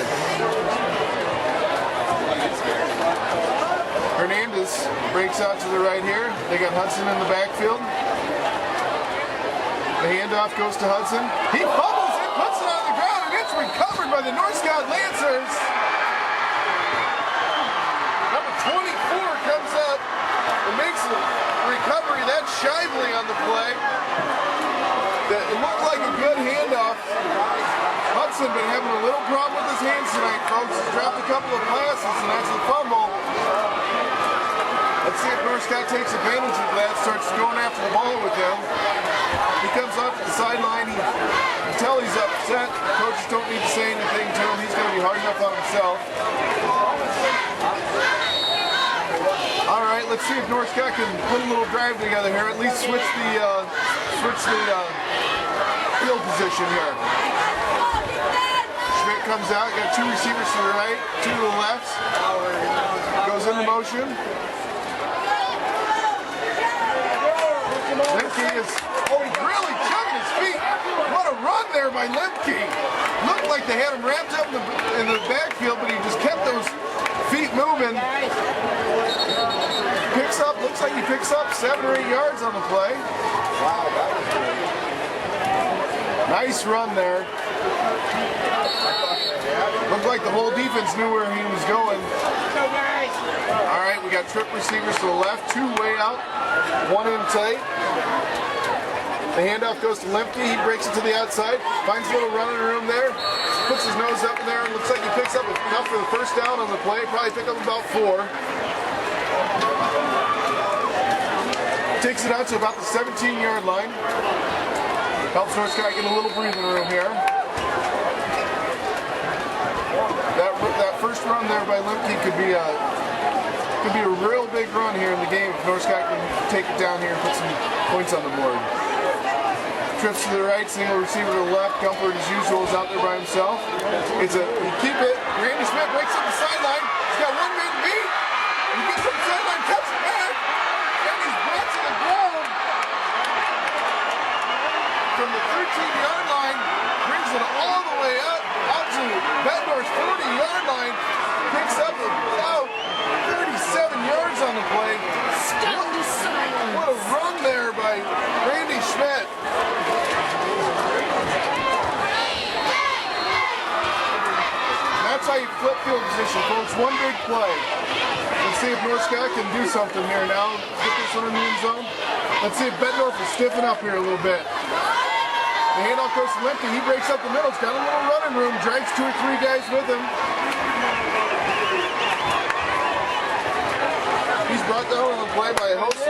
Hernandez breaks out to the right here. They got Hudson in the backfield. The handoff goes to Hudson. He fumbles it, puts it on the ground, and it's recovered by the North Scott Lancers. 24 comes up and makes a recovery. That's Shively on the play. It looked like a good handoff. Hudson been having a little problem with his hands tonight, folks. He's dropped a couple of passes, and that's a fumble. Let's see if North Scott takes advantage of that, starts going after the ball with him. He comes off to the sideline. You can tell he's upset. Coaches don't need to say anything to him. He's going to be hard enough on himself. All right, let's see if North Scott can put a little drive together here. At least switch the field position here. Schmidt comes out. Got two receivers to the right, two to the left. Goes into motion. Lemke is really chugging his feet. What a run there by Lemke. Looked like they had him wrapped up in the backfield, but he just kept those feet moving. Picks up, looks like he picks up 7 or 8 yards on the play. Wow, that was great. Nice run there. Looked like the whole defense knew where he was going. All right, we got trip receivers to the left, 2 way out, 1 in tight. The handoff goes to Lemke. He breaks it to the outside, finds a little running room there, puts his nose up in there, and looks like he picks up enough for the first down on the play. Probably pick up about 4. Takes it out to about the 17-yard line. Helps North Scott get a little breathing room here. That first run there by Lemke could be a real big run here in the game if North Scott can take it down here and put some points on the board. Trips to the right, single receiver to the left. Gumpert, as usual, is out there by himself. You keep it. Randy Smith breaks up the sideline. He's got 1 man to beat. He gets up the sideline, cuts it back, and he's brought to the ground from the 13-yard line. Brings it all the way up out to Bettendorf's 40-yard line. Picks up about 37 yards on the play. What a run there by Randy Schmidt. That's how you flip field position, folks. 1 big play. Let's see if North Scott can do something here now. Get this one in the end zone. Let's see if Bettendorf will stiffen up here a little bit. The handoff goes to Lemke. He breaks up the middle. He's got a little running room. Drags 2 or 3 guys with him. He's brought down on the play by a host of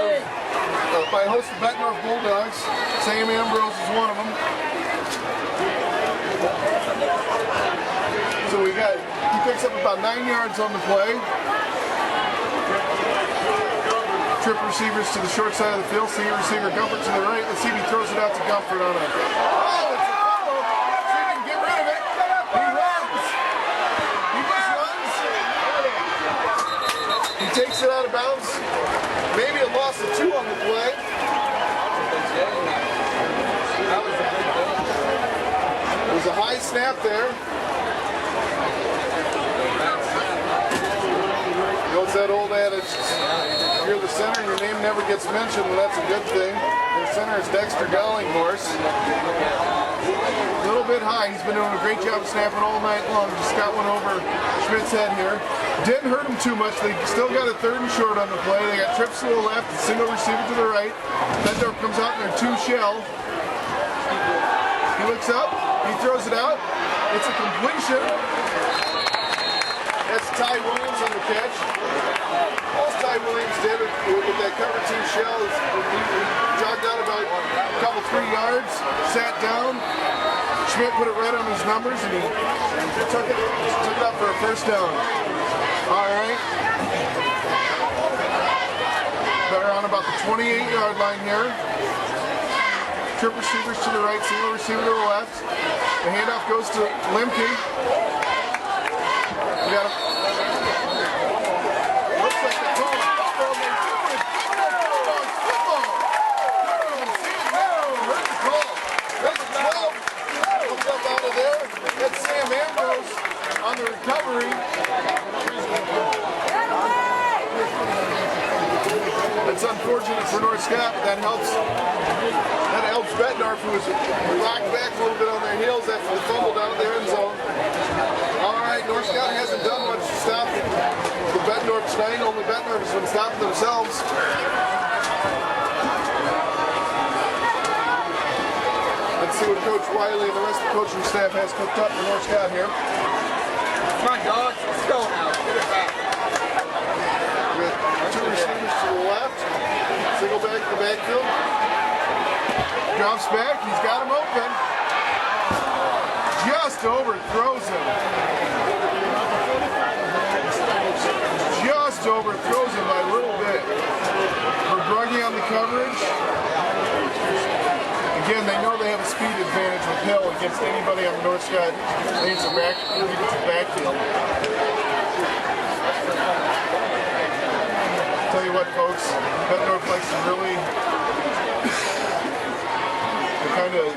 Bettendorf Bulldogs. Sam Ambrose is one of them. So he picks up about 9 yards on the play. Trip receivers to the short side of the field. Senior receiver Gumpert to the right. Let's see if he throws it out to Gumpert on a... Oh, it's a fumble. See if he can get rid of it. He runs. He just runs. He takes it out of bounds. Maybe a loss of 2 on the play. It was a high snap there. You know, it's that old adage, if you're the center and your name never gets mentioned, well, that's a good thing. Their center is Dexter Gollinghorse. A little bit high. He's been doing a great job of snapping all night long. Just got one over Schmidt's head here. Didn't hurt him too much. They still got a 3rd and short on the play. They got trips to the left, a single receiver to the right. Bettendorf comes out in their 2 shell. He looks up. He throws it out. It's a completion. That's Ty Williams on the catch. All Ty Williams did with that cover 2 shell is he jogged out about a couple 3 yards, sat down. Schmidt put it right on his numbers, and he took it out for a first down. All right. They're on about the 28-yard line here. Trip receivers to the right, single receiver to the left. The handoff goes to Lemke. We got him. Looks like they're calling a football. They're doing football. Heard the call. There's a 12. Comes up out of there. That's Sam Ambrose on the recovery. It's unfortunate for North Scott, but that helps Bettendorf, who was rocked back a little bit on their heels after the fumble down at the end zone. All right, North Scott hasn't done much to stop the Bettendorf tonight. Only Bettendorf has been stopping themselves. Let's see what Coach Wiley and the rest of the coaching staff has cooked up for North Scott here. Come on, dogs. Let's go now. Get it back. With 2 receivers to the left. Single back to the backfield. drops back. He's got him open. Just overthrows him. Just overthrows him by a little bit. Brugge on the coverage. Again, they know they have a speed advantage with Hill against anybody on the North Scott Lancer backfield. Tell you what, folks, Bettendorf likes to really kind of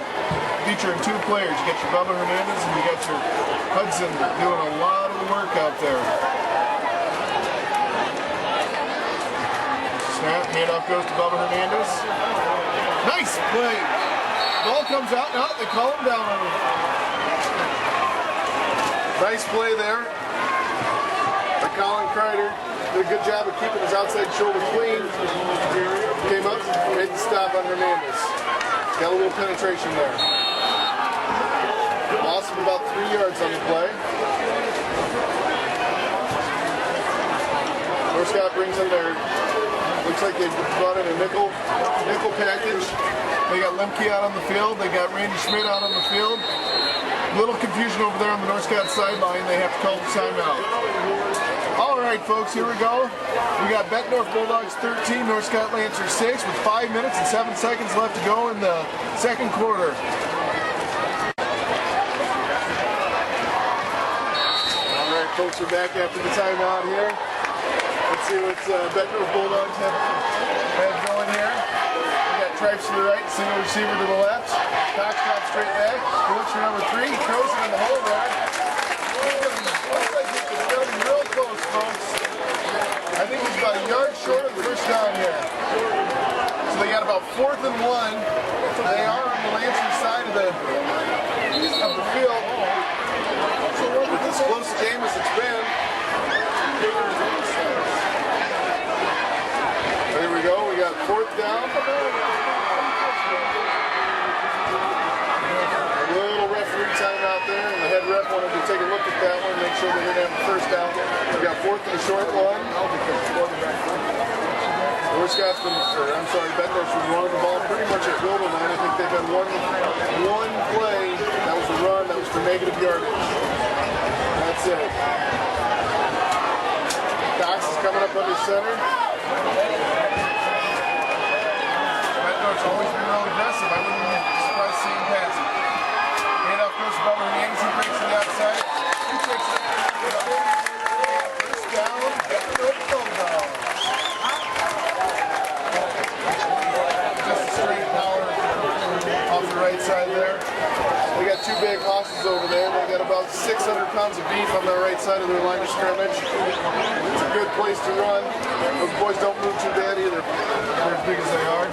featuring two players. You got your Bubba Hernandez and you got your Hudson doing a lot of the work out there. Snap, handoff goes to Bubba Hernandez. Nice play. Ball comes out. No, they call him down on him. Nice play there. By Colin Kreider. Did a good job of keeping his outside shoulder clean. Came up, made the stop on Hernandez. Got a little penetration there. Lost him about 3 yards on the play. North Scott brings in their, looks like they brought in a nickel package. They got Lemke out on the field. They got Randy Schmidt out on the field. A little confusion over there on the North Scott sideline. They have to call the timeout. All right, folks, here we go. We got Bettendorf Bulldogs 13, North Scott Lancers 6 with 5 minutes and 7 seconds left to go in the second quarter. All right, folks, we're back after the timeout here. Let's see what Bettendorf Bulldogs have going here. We got Tripes to the right, single receiver to the left. Cox drops straight back. He looks for number 3. He throws it in the hole there. Looks like it's going to be real close, folks. I think he's about a yard short of the first down here. So they got about 4th and 1. They are on the Lancer side of the field. With as close a game as it's been. There we go. We got 4th down. A little referee time out there, and the head ref wanted to take a look at that one, make sure they didn't have the first down. We got 4th and a short one. Bettendorf's been running the ball pretty much at will tonight. I think they've had one play. That was a run. That was for negative yardage. That's it. Cox is coming up under center. Bettendorf's always been real aggressive. I wouldn't be surprised to see him pass it. Handoff goes to Bubba Hernandez. He breaks to the outside. He takes it. First down. Bettendorf Bulldogs. Just a straight power off the right side there. They got 2 big hosses over there. They got about 600 pounds of beef on the right side of their line of scrimmage. It's a good place to run. Those boys don't move too bad either. They're as big as they are.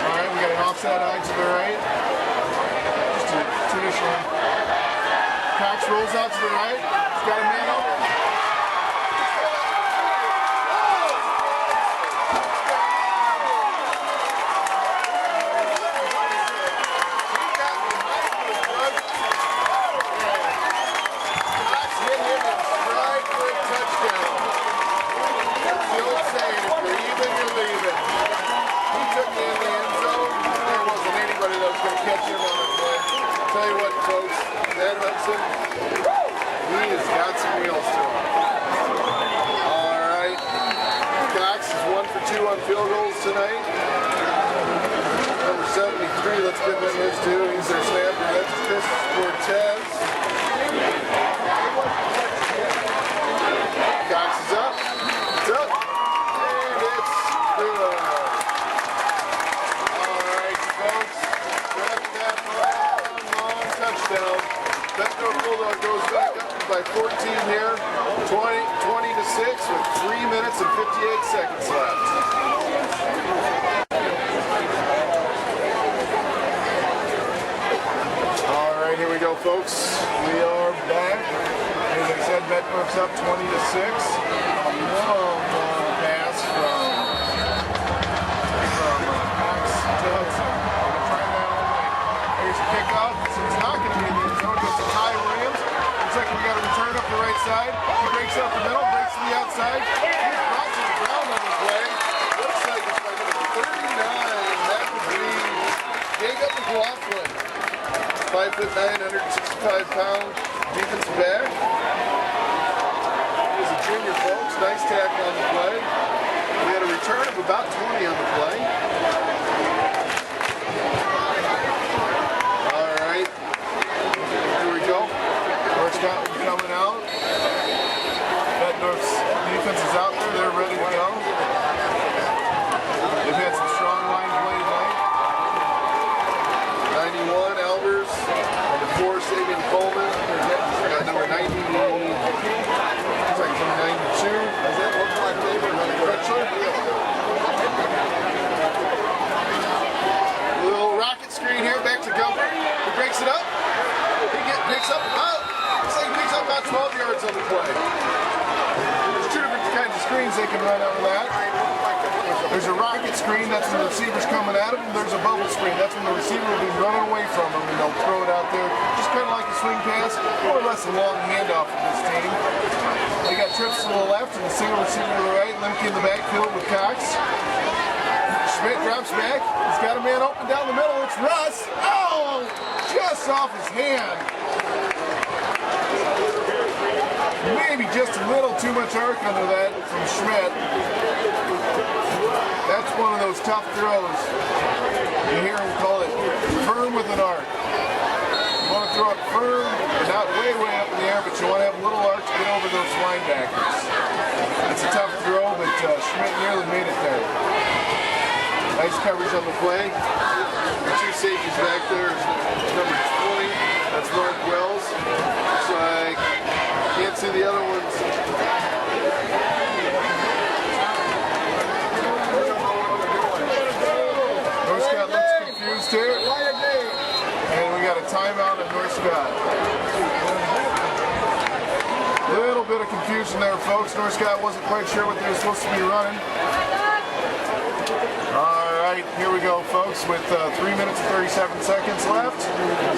Alright, we got an offside eye to the right. Just a traditional. Cox rolls out to the right. He's got a man over. Tell you what, folks, that Hudson, he has got some wheels to him. All right. Cox is 1 for 2 on field goals tonight. Number 73, let's give him his too. He's their snapper. That's Chris Cortez. Cox is up. It's up. And it's good. All right, folks. Touchdown. Bettendorf Bulldog goes back up by 14 here, 20 to 6 with 3 minutes and 58 seconds left. All right, here we go, folks. We are back. As I said, Bettendorf's up 20 to 6. A long pass from Cox to Hudson. Here's a kickoff. It's not going to be in the end zone. Goes to Ty Williams. Looks like we got a return up the right side. He breaks up the middle, breaks to the outside. He's brought to the ground on the play. Looks like it's by number 39. McLaughlin, 5'9", 165-pound defensive back. He was a junior, folks. Nice tackle on the play. We had a return of about 20 on the play. All right, here we go. North Scotland coming out. Bettendorf's defense is out there. They're ready to go. They've had some strong line play tonight. 91, Eldridge, and the 4, Sabian Coleman. Number 90, looks like number 92. Does that look like David Crutchler? A little rocket screen here, back to Gumper. He breaks it up. He picks up about, looks like he picks up about 12 yards on the play. There's two different kinds of screens they can run out of that. There's a rocket screen, that's when the receiver's coming at him. There's a bubble screen, that's when the receiver will be running away from him and they'll throw it out there. Just kind of like a swing pass, more or less a long handoff of this team. They got trips to the left and a single receiver to the right. Lemke in the backfield with Cox. Schmidt drops back. He's got a man open down the middle. It's Russ. Oh! Just off his hand. Maybe just a little too much arc under that from Schmidt. That's one of those tough throws. You hear him call it firm with an arc. You want to throw it firm, but not way up in the air, but you want to have a little arc to get over those linebackers. It's a tough throw, but Schmidt nearly made it there. Nice coverage on the play. The two safeties back there is number 20. That's Mark Wells. Looks like, can't see the other ones. North Scott looks confused here. And we got a timeout at North Scott. Little bit of confusion there, folks. North Scott wasn't quite sure what they were supposed to be running. All right, here we go, folks, with 3 minutes and 37 seconds left.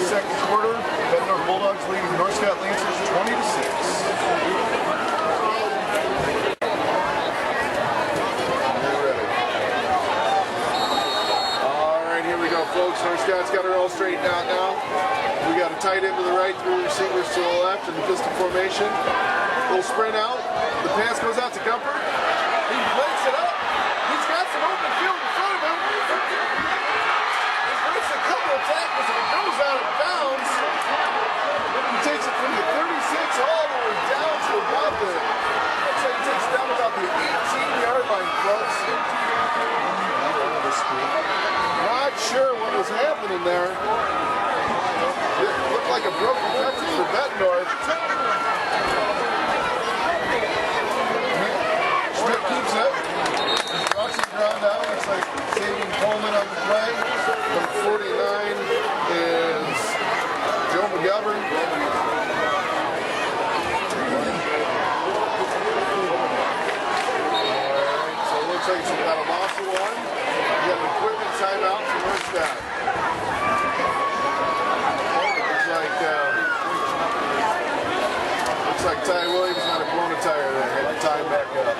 Second quarter, Bettendorf Bulldogs leading North Scott Lancers 20-6. Folks, North Scott's got her all straightened out now. We got a tight end to the right, 3 receivers to the left in the pistol formation. Little sprint out. The pass goes out to Gumper. He breaks it up. He's got some open field in front of him. He breaks a couple of tackles and it goes out of bounds. He takes it from the 36 all the way down to about the, looks like he takes it down about the 18-yard line, folks. Not sure what was happening there. It looked like a broken touch for Bettendorf. Schmidt keeps it. Drops the ground down. Looks like Sabian Coleman on the play. Number 49 is Joe McGovern. Alright, so it looks like it's about a loss of 1. We got an equipment timeout from North Scott. Looks like Ty Williams might have blown a tire there. Had to tie him back up.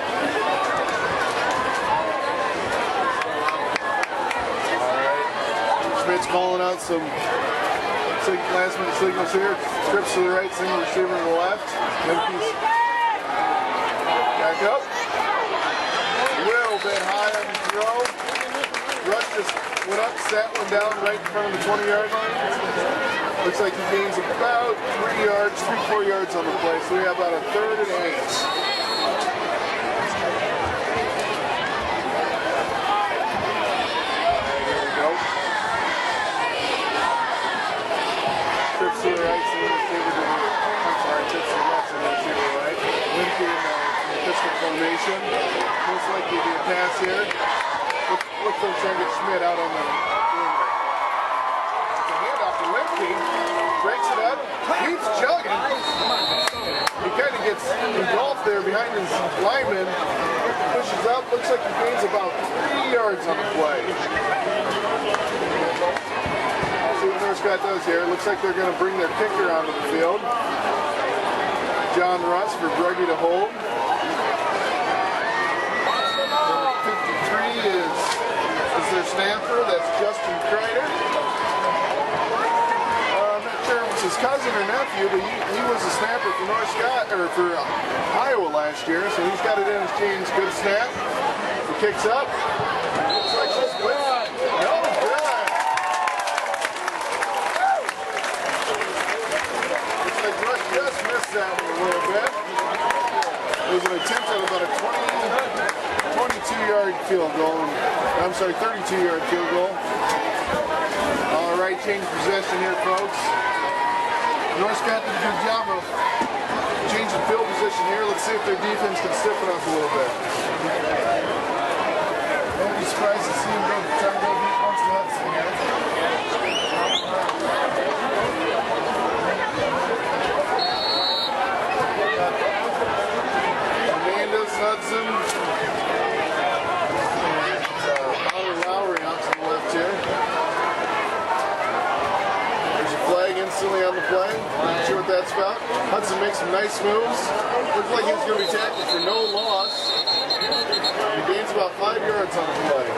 Alright. Schmidt's calling out some last minute signals here. Scripts to the right, single receiver to the left. Lemke's back up. A little bit high on the throw. Rush just went up, sat one down right in front of the 20-yard line. Looks like he gains about 3-4 yards on the play, so we have about a 3rd and 8. There we go. Trips to the right, so the receiver to the, I'm sorry, trips to the left, so the receiver to the right. Lemke in the pistol formation. Most likely be a pass here. Look for him trying to get Schmidt out on the perimeter. It's a handoff to Lemke. Breaks it up. Keeps chugging. He kind of gets engulfed there behind his lineman. Pushes up. Looks like he gains about 3 yards on the play. See what North Scott does here. It looks like they're going to bring their kicker onto the field. John Russ for Bruggy to hold. Number 53 is their snapper. That's Justin Kreider. or nephew, but he was a snapper for North Scott or for Iowa last year, so he's got it in his genes. Good snap. He kicks up. Looks like she's good. No good. Looks like Rush just missed that one a little bit. It was an attempt at about a 22-yard field goal. I'm sorry, 32-yard field goal. All right, change possession here, folks. North Scott did a good job of changing field position here. Let's see if their defense can stiffen up a little bit. Don't be surprised to see them try and go deep once the Hudson here. Hernandez, Hudson. Lowry out to the left here. There's a flag instantly on the play. Not sure what that's about. Hudson makes some nice moves. Looks like he's going to be tackled for no loss. He gains about 5 yards on the play.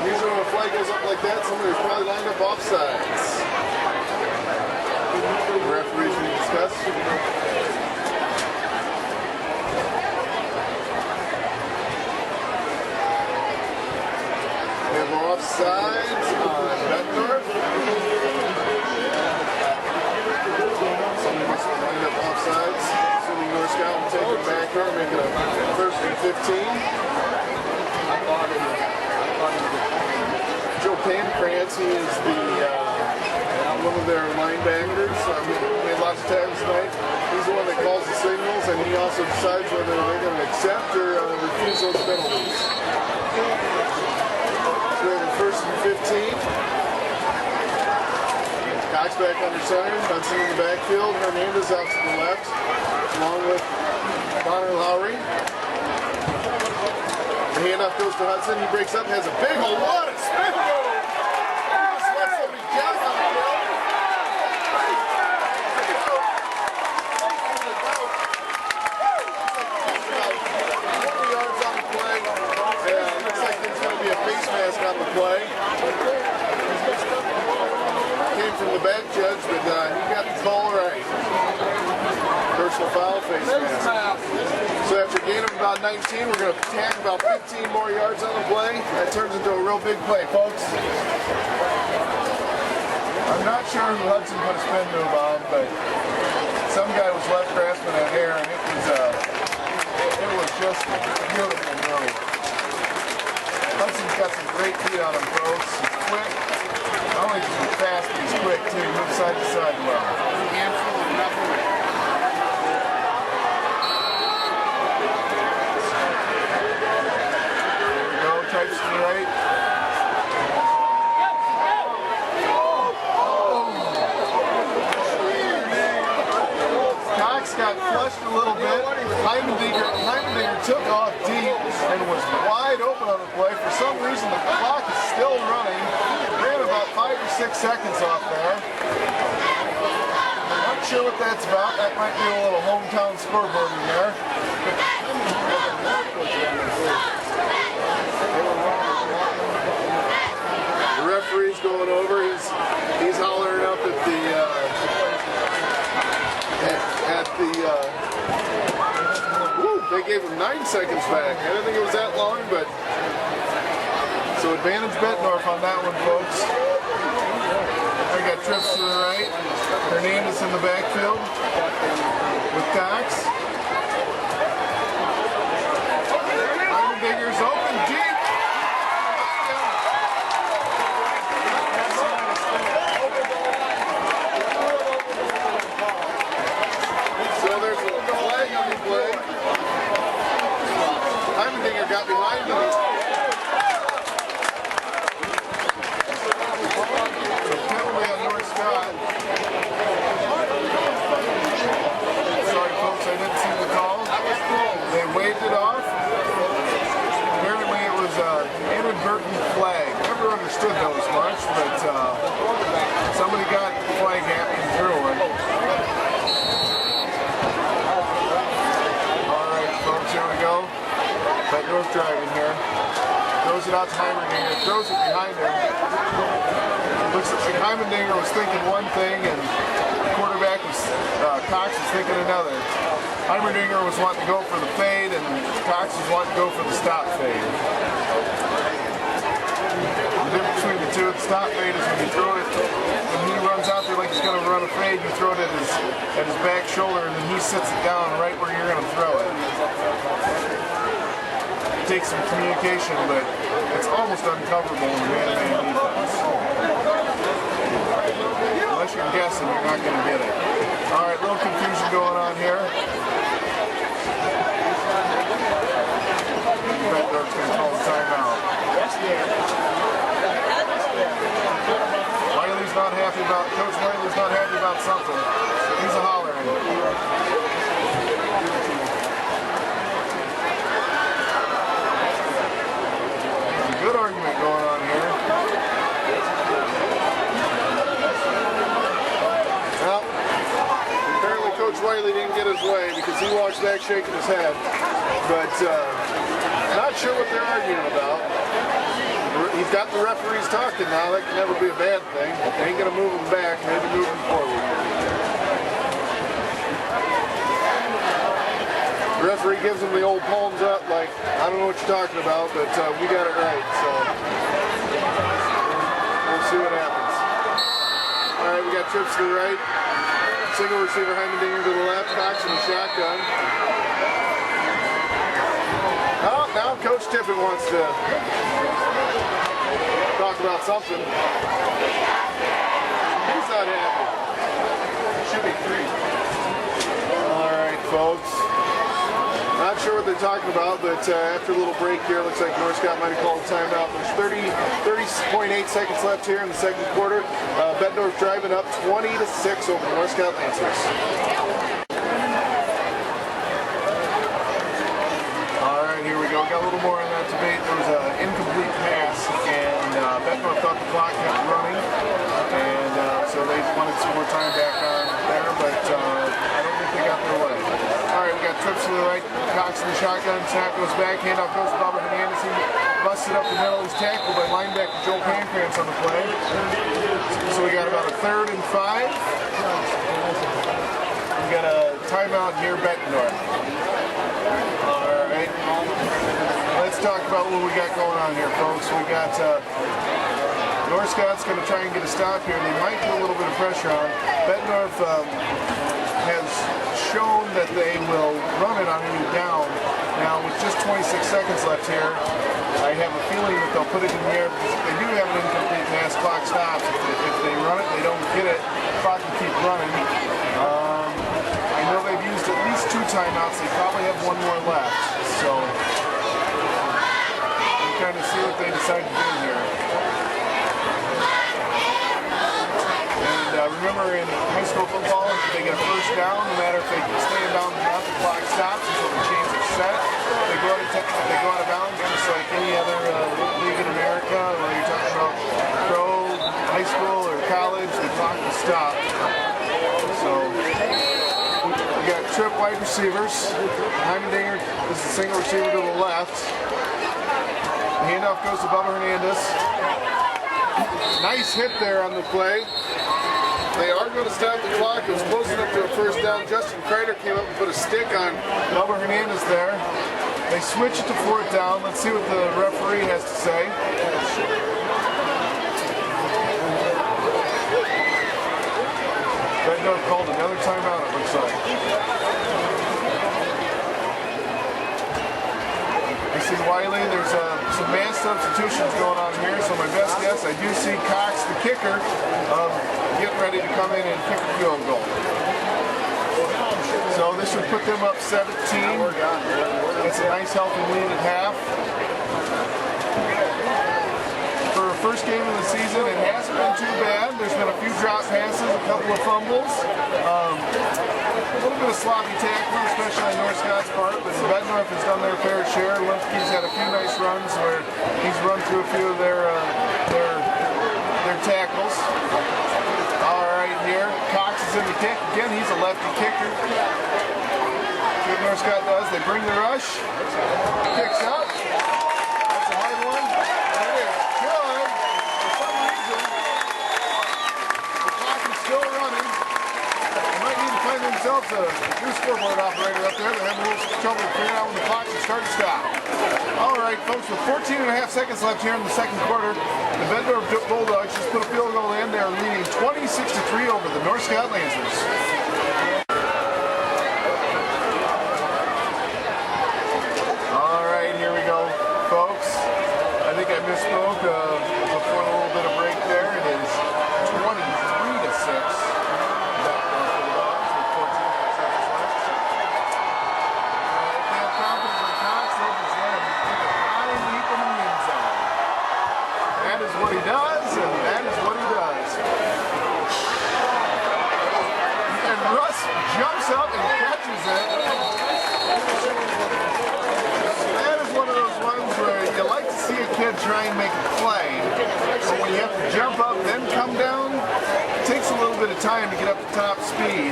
Usually when a flag goes up like that, somebody's probably lined up offsides. The referees will discuss. We have offsides on Bettendorf. Somebody must have lined up offsides. Assuming North Scott will take it back here, make it a 1st and 15. Joe Pancrantz, he is one of their linebackers. We made lots of tackles tonight. He's the one that calls the signals, and he also decides whether they're going to accept or refuse those penalties. We have a 1st and 15. Cox back under center. Hudson in the backfield. Hernandez out to the left, along with Connor Lowry. The handoff goes to Hudson. He breaks up, has a big hole. What a spin move! He just let somebody down on the field. About 20 yards on the play. Yeah, looks like there's going to be a face mask on the play. Came from the back judge, but he got the call right. Personal foul, face mask. So after a gain of about 19, we're going to tack about 15 more yards on the play. That turns into a real big play, folks. I'm not sure who Hudson put a spin move on, but some guy was left grasping that hair, and it was just a beautiful move. Hudson's got some great feet on him, folks. He's quick. Not only is he fast, but he's quick too. He moves side to side well. Handful of nothing. There we go. Types to the right. Cox got flushed a little bit. Heimendinger took off deep and was wide open on the play. For some reason, the clock is still running. Ran about 5 or 6 seconds off there. Not sure what that's about. That might be a little hometown scoreboarding there. The referee's going over. He's hollering up at the they gave him 9 seconds back. I didn't think it was that long, but so advantage Bettendorf on that one, folks. I got trips to the right. Hernandez in the backfield with Cox. Heimendiger's open deep. So there's a flag on the play. Heimendinger got behind him. So penalty on North Scott. Sorry folks, I didn't see the call. They waved it off. Apparently it was an inadvertent flag. Never understood those much, but somebody got the flag happy and threw it. Alright folks, here we go. Bettendorf driving here. Throws it out to Heimendinger. Throws it behind him. Looks like Heimendinger was thinking one thing and quarterback was, Cox was thinking another. Heimendinger was wanting to go for the fade and Cox was wanting to go for the stop fade. The difference between the two, the stop fade is when you throw it, when he runs out there like he's going to run a fade, you throw it at his back shoulder and then he sits it down right where you're going to throw it. It takes some communication, but it's almost uncoverable in man-to-man defense. Unless you're guessing, you're not going to get it. All right, little confusion going on here. Bettendorf's going to call the timeout. Wiley's not happy about, Coach Wiley's not happy about something. He's a hollering. There's a good argument going on here. Well, apparently Coach Wiley didn't get his way because he walks back shaking his head. But not sure what they're arguing about. He's got the referees talking now. That can never be a bad thing. They ain't going to move him back, maybe move him forward. The referee gives him the old palms up like, I don't know what you're talking about, but we got it right. So we'll see what happens. All right, we got trips to the right. Single receiver Heimendinger to the left. Cox in the shotgun. Oh, now Coach Tippett wants to talk about something. He's not happy. Should be 3. All right, folks. Not sure what they're talking about, but after a little break here, looks like North Scott might have called a timeout. There's 30.8 seconds left here in the second quarter. Bettendorf driving up 20-6 over the North Scott Lancers. Here we go. Got a little more on that debate. There was an incomplete pass, and Bettendorf thought the clock kept running, and so they wanted some more time back on there, but I don't think they got their way. All right, we got trips to the right. Cox in the shotgun. Snap goes back. Handoff goes to Bubba Hernandez. He busted up the middle. He's tackled by linebacker Joel Pancrantz on the play. So we got about a 3rd and 5. We got a timeout here, Bettendorf. Let's talk about what we got going on here, folks. We got North Scott's going to try and get a stop here. They might put a little bit of pressure on. Bettendorf has shown that they will run it on any down. Now, with just 26 seconds left here, I have a feeling that they'll put it in the air because if they do have an incomplete pass, clock stops. If they run it, they don't get it, clock will keep running. I know they've used at least 2 timeouts. They probably have 1 more left. So we'll kind of see what they decide to do here. And remember, in high school football, if they get a first down, no matter if they stay down or not, the clock stops until the chains are set. They go out of bounds, just like any other league in America, whether you're talking about pro, high school, or college, the clock will stop. So we got trip wide receivers. Heimendinger is the single receiver to the left. The handoff goes to Bubba Hernandez. Nice hit there on the play. They are going to stop the clock. It was close enough to a first down. Justin Kreider came up and put a stick on Bubba Hernandez there. They switch it to 4th down. Let's see what the referee has to say. Bettendorf called another timeout, it looks like. I see Wiley. There's some mass substitutions going on here, so my best guess, I do see Cox, the kicker, getting ready to come in and kick a field goal. So this would put them up 17. It's a nice healthy lead at half. For a first game of the season, it hasn't been too bad. There's been a few drop passes, a couple of fumbles, a little bit of sloppy tackling, especially on North Scott's part, but Bettendorf has done their fair share. Linsky's had a few nice runs where he's run through a few of their tackles. All right, here, Cox is in the kick. Again, he's a lefty kicker. Good North Scott does. They bring the rush. Kicks up. That's a hard one. And it is good. For some reason, How's the new scoreboard operator up there? They're having a little trouble figuring out when the clock should start and stop. All right, folks, with 14 and a half seconds left here in the second quarter, the Bettendorf Bulldogs just put a field goal in. They're leading 26-3 over the North Scott Lancers. All right, here we go, folks. I think I misspoke before a little bit of break there. It is 23-6. That is what he does, and that is what he does. And Russ jumps up and catches it. That is one of those ones where you like to see a kid try and make a play, but when you have to jump up then come down, it takes a little bit of time to get up to top speed.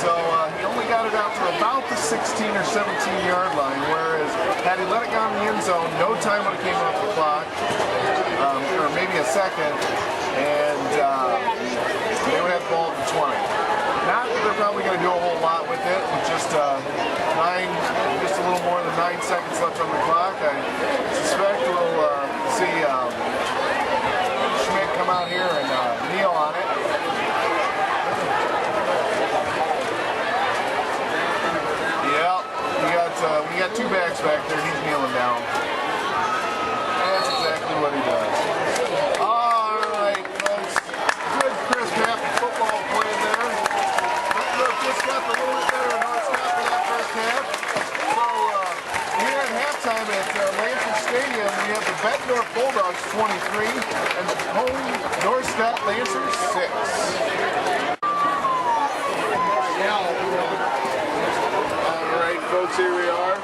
So he only got it out to about the 16 or 17 yard line, whereas had he let it go in the end zone, no time would have came off the clock. Or maybe a second, and they would have the ball at the 20. Not that they're probably going to do a whole lot with it, with just just a little more than 9 seconds left on the clock. I suspect we'll see Schmidt come out here and kneel on it. Yeah, we got two backs back there. He's kneeling down. That's exactly what he does. All right, folks. Good, crisp half of football play there. Bettendorf just got a little bit better than North Scott for that first half. So here at halftime at Lancers Stadium, we have the Bettendorf Bulldogs 23 and the home North Scott Lancers 6. All right, folks, here we are.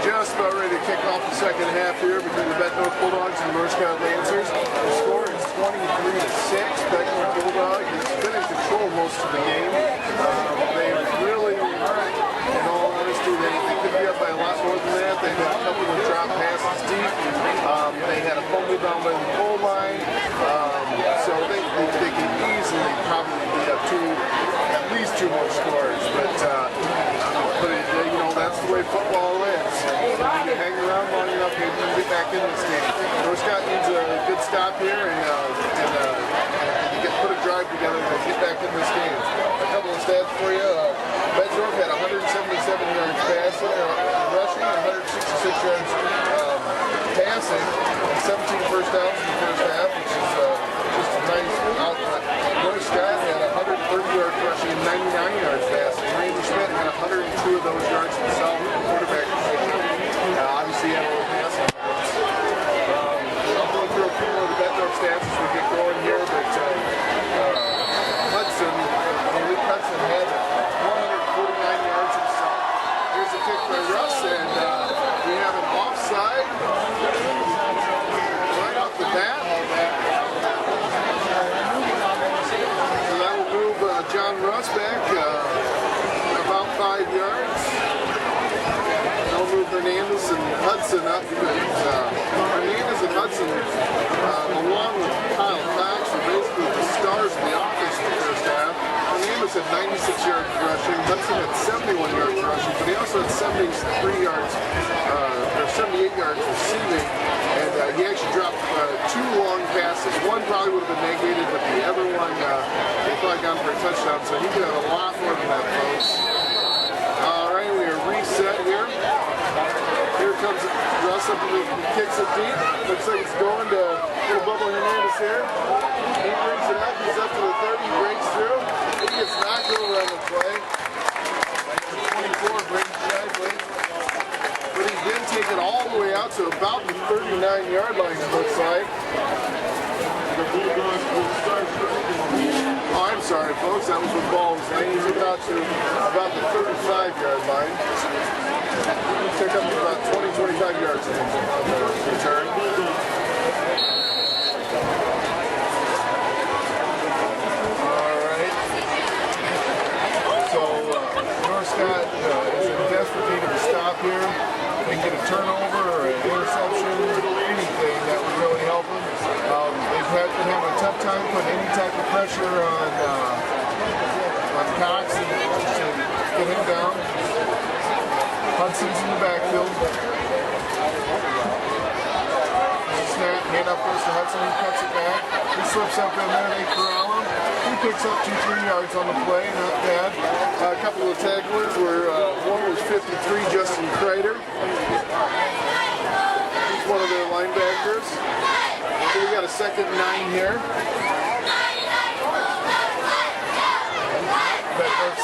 Just about ready to kick off the second half here between the Bettendorf Bulldogs and the North Scott Lancers. The score is 23-6. Bettendorf Bulldogs has been in control most of the game. They really, in all honesty, they could be up by a lot more than that. They had a couple of drop passes deep. They had a fumble down by the goal line. So they can easily probably be up to at least 2 more scores. But you know, that's the way football is. You hang around long enough, you can get back in this game. North Scott needs a good stop here and put a drive together to get back in this game. A couple of stats for you. Bettendorf had 177 yards rushing, 166 yards passing, and 17 first downs in the first half, which is just a nice output. North Scott had 130 yards rushing and 99 yards passing. Randy Schmidt had 102 of those yards himself in the quarterback position. Obviously, he had a little passing. I'll go through a few more of the Bettendorf stats as we get going here, but Malik Hudson had 149 yards himself. Here's a kick by Russ, and we have an offside right off the bat. So that will move John Russ back about 5 yards. They'll move Hernandez and Hudson up. Hernandez and Hudson, along with Kyle Cox, are basically the stars of the offense in the first half. Hernandez had 96 yards rushing, Hudson had 71 yards rushing, but he also had 78 yards receiving, and he actually dropped 2 long passes. One probably would have been negated, but the other one, he probably gone for a touchdown, so he could have a lot more than that, folks. All right, we are reset here. Here comes Russ up and he kicks it deep. Looks like it's going to little Bubba Hernandez here. He brings it up, he's up to the 30, he breaks through. He gets knocked over on the play. 24 brings driveway. But he did take it all the way out to about the 39-yard line, it looks like. Oh, I'm sorry, folks. That was with ball was laying. He took it out to about the 35-yard line. Took up to about 20-25 yards in return. All right. So North Scott is in desperate need of a stop here. They can get a turnover or an interception, anything that would really help them. They've been having a tough time putting any type of pressure on Cox and handoff goes to Hudson. He cuts it back. He slips up in there. They corral him. He picks up 2-3 yards on the play. Not bad. A couple of tacklers were, one was 53, Justin Kreider. He's one of their linebackers. So we got a 2nd and 9 here. Bettendorf's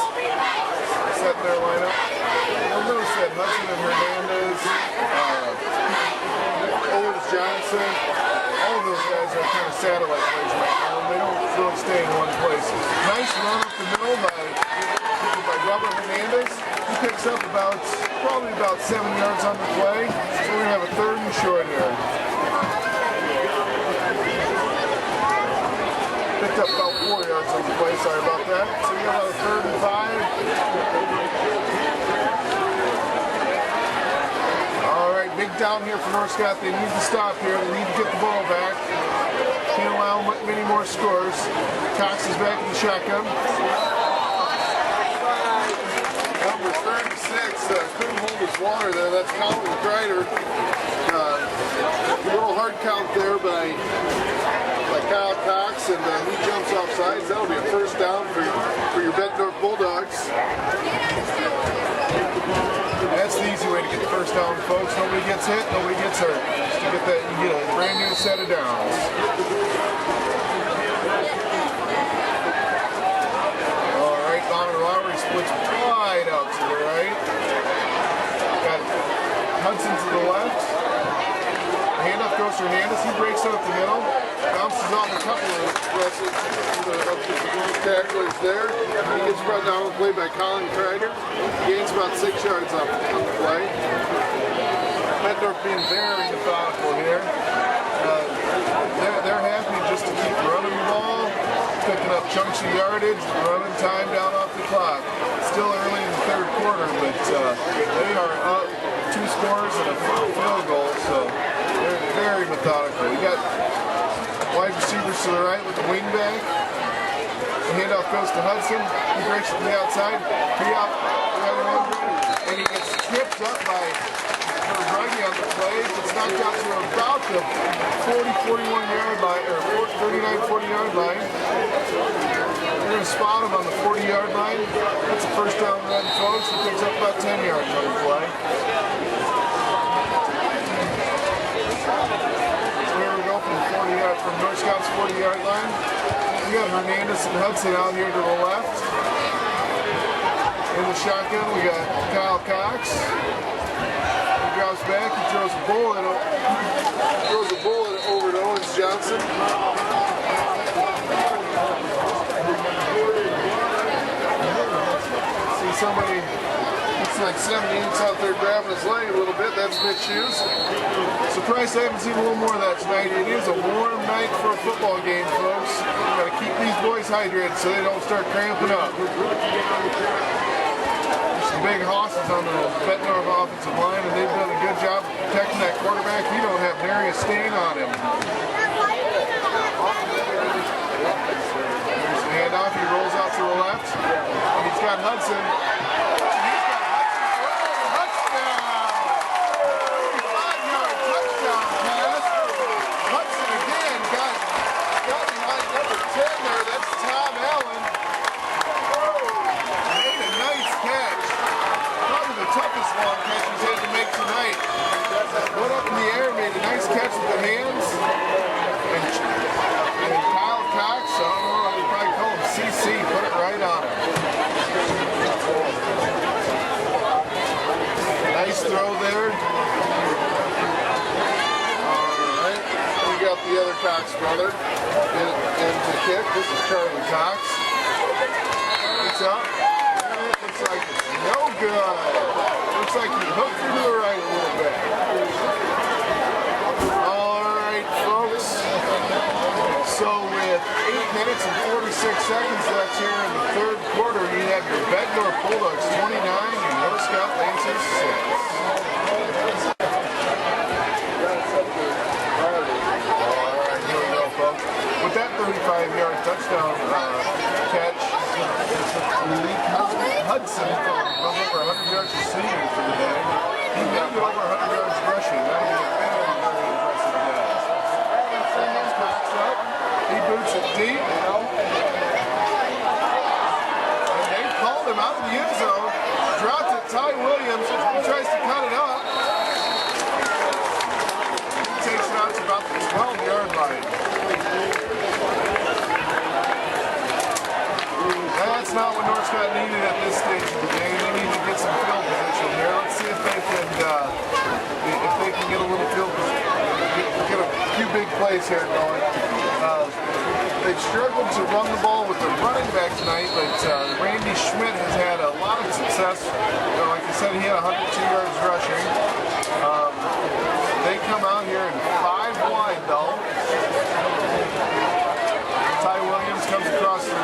setting their lineup. You'll notice that Hudson and Hernandez, Eldridge Johnson. all of those guys are kind of satellite plays right now. They don't really stay in one place. Nice run up the middle by Robert Hernandez. He picks up probably about 7 yards on the play. So we're going to have a 3rd and short here. Picked up about 4 yards on the play. Sorry about that. So we got a 3rd and 5. All right, big down here for North Scott. They need to stop here. They need to get the ball back. Can't allow many more scores. Cox is back in the shotgun. Number 36 couldn't hold his water there. That's Colin Kreider. A little hard count there by Kyle Cox, and he jumps off sides. That'll be a 1st down for your Bettendorf Bulldogs. That's the easy way to get the 1st down, folks. Nobody gets hit, nobody gets hurt. Just to get that, you get a brand new set of downs. All right, Bonner Lowry splits wide out to the right. Got Hudson to the left. Handoff goes to Hernandez. He breaks it up the middle. Bounces off a couple of Tacklers there. He gets brought down on the play by Colin Kreider. Gains about 6 yards on the play. Bettendorf being very methodical here. They're happy just to keep running the ball, picking up chunks of yardage, running time down off the clock. Still early in the 3rd quarter, but they are up 2 scores and a field goal, so they're very methodical. We got wide receivers to the right with the wing back. The handoff goes to Hudson. He breaks it to the outside. And he gets tripped up by Brugge on the play. It's knocked out to about the 40-41 yard line, or 39-40 yard line. We're going to spot him on the 40 yard line. That's a 1st down run, folks. He picks up about 10 yards on the play. So here we go from North Scott's 40 yard line. We got Hernandez and Hudson out here to the left. In the shotgun, we got Kyle Cox. He drops back, he throws a bullet over to Owens Johnson. See somebody, It's like 78's out there grabbing his leg a little bit. That's Nick Shoes. surprised I haven't seen a little more of that tonight. It is a warm night for a football game, folks. Got to keep these boys hydrated so they don't start cramping up. Some big hosses on the Bettendorf offensive line, and they've done a good job of protecting that quarterback. He don't have nary a stain on him. There's the handoff. He rolls out to the left, and he's got Hudson. Went up in the air, made a nice catch with the hands, and Kyle Cox, I don't know, I'd probably call him CC, put it right on him. Nice throw there. Alright, we got the other Cox brother in to kick. This is Charlie Cox. It's up. Looks like it's no good. Looks like he hooked her to the right a little bit. Alright, folks. So with 8 minutes and 46 seconds left here in the 3rd quarter, you have your Bettendorf Bulldogs 29 and North Scott Lancers 6. Alright, here we go, folks. With that 35-yard touchdown catch, Hudson over 100 yards receiving for the day. He made it over 100 yards rushing. That would be a very, very impressive day. it deep. And they called him out of the end zone. Dropped it. Ty Williams. He tries to cut it up. He takes it out to about the 12-yard line. That's not what North Scott needed at this stage of the game. They need to get some field position here. Let's see if they can get a little field position, get a few big plays here going. They've struggled to run the ball with their running back tonight, but Randy Schmidt has had a lot of success. Like I said, he had 102 yards rushing. They come out here in 5 wide though. Ty Williams comes across in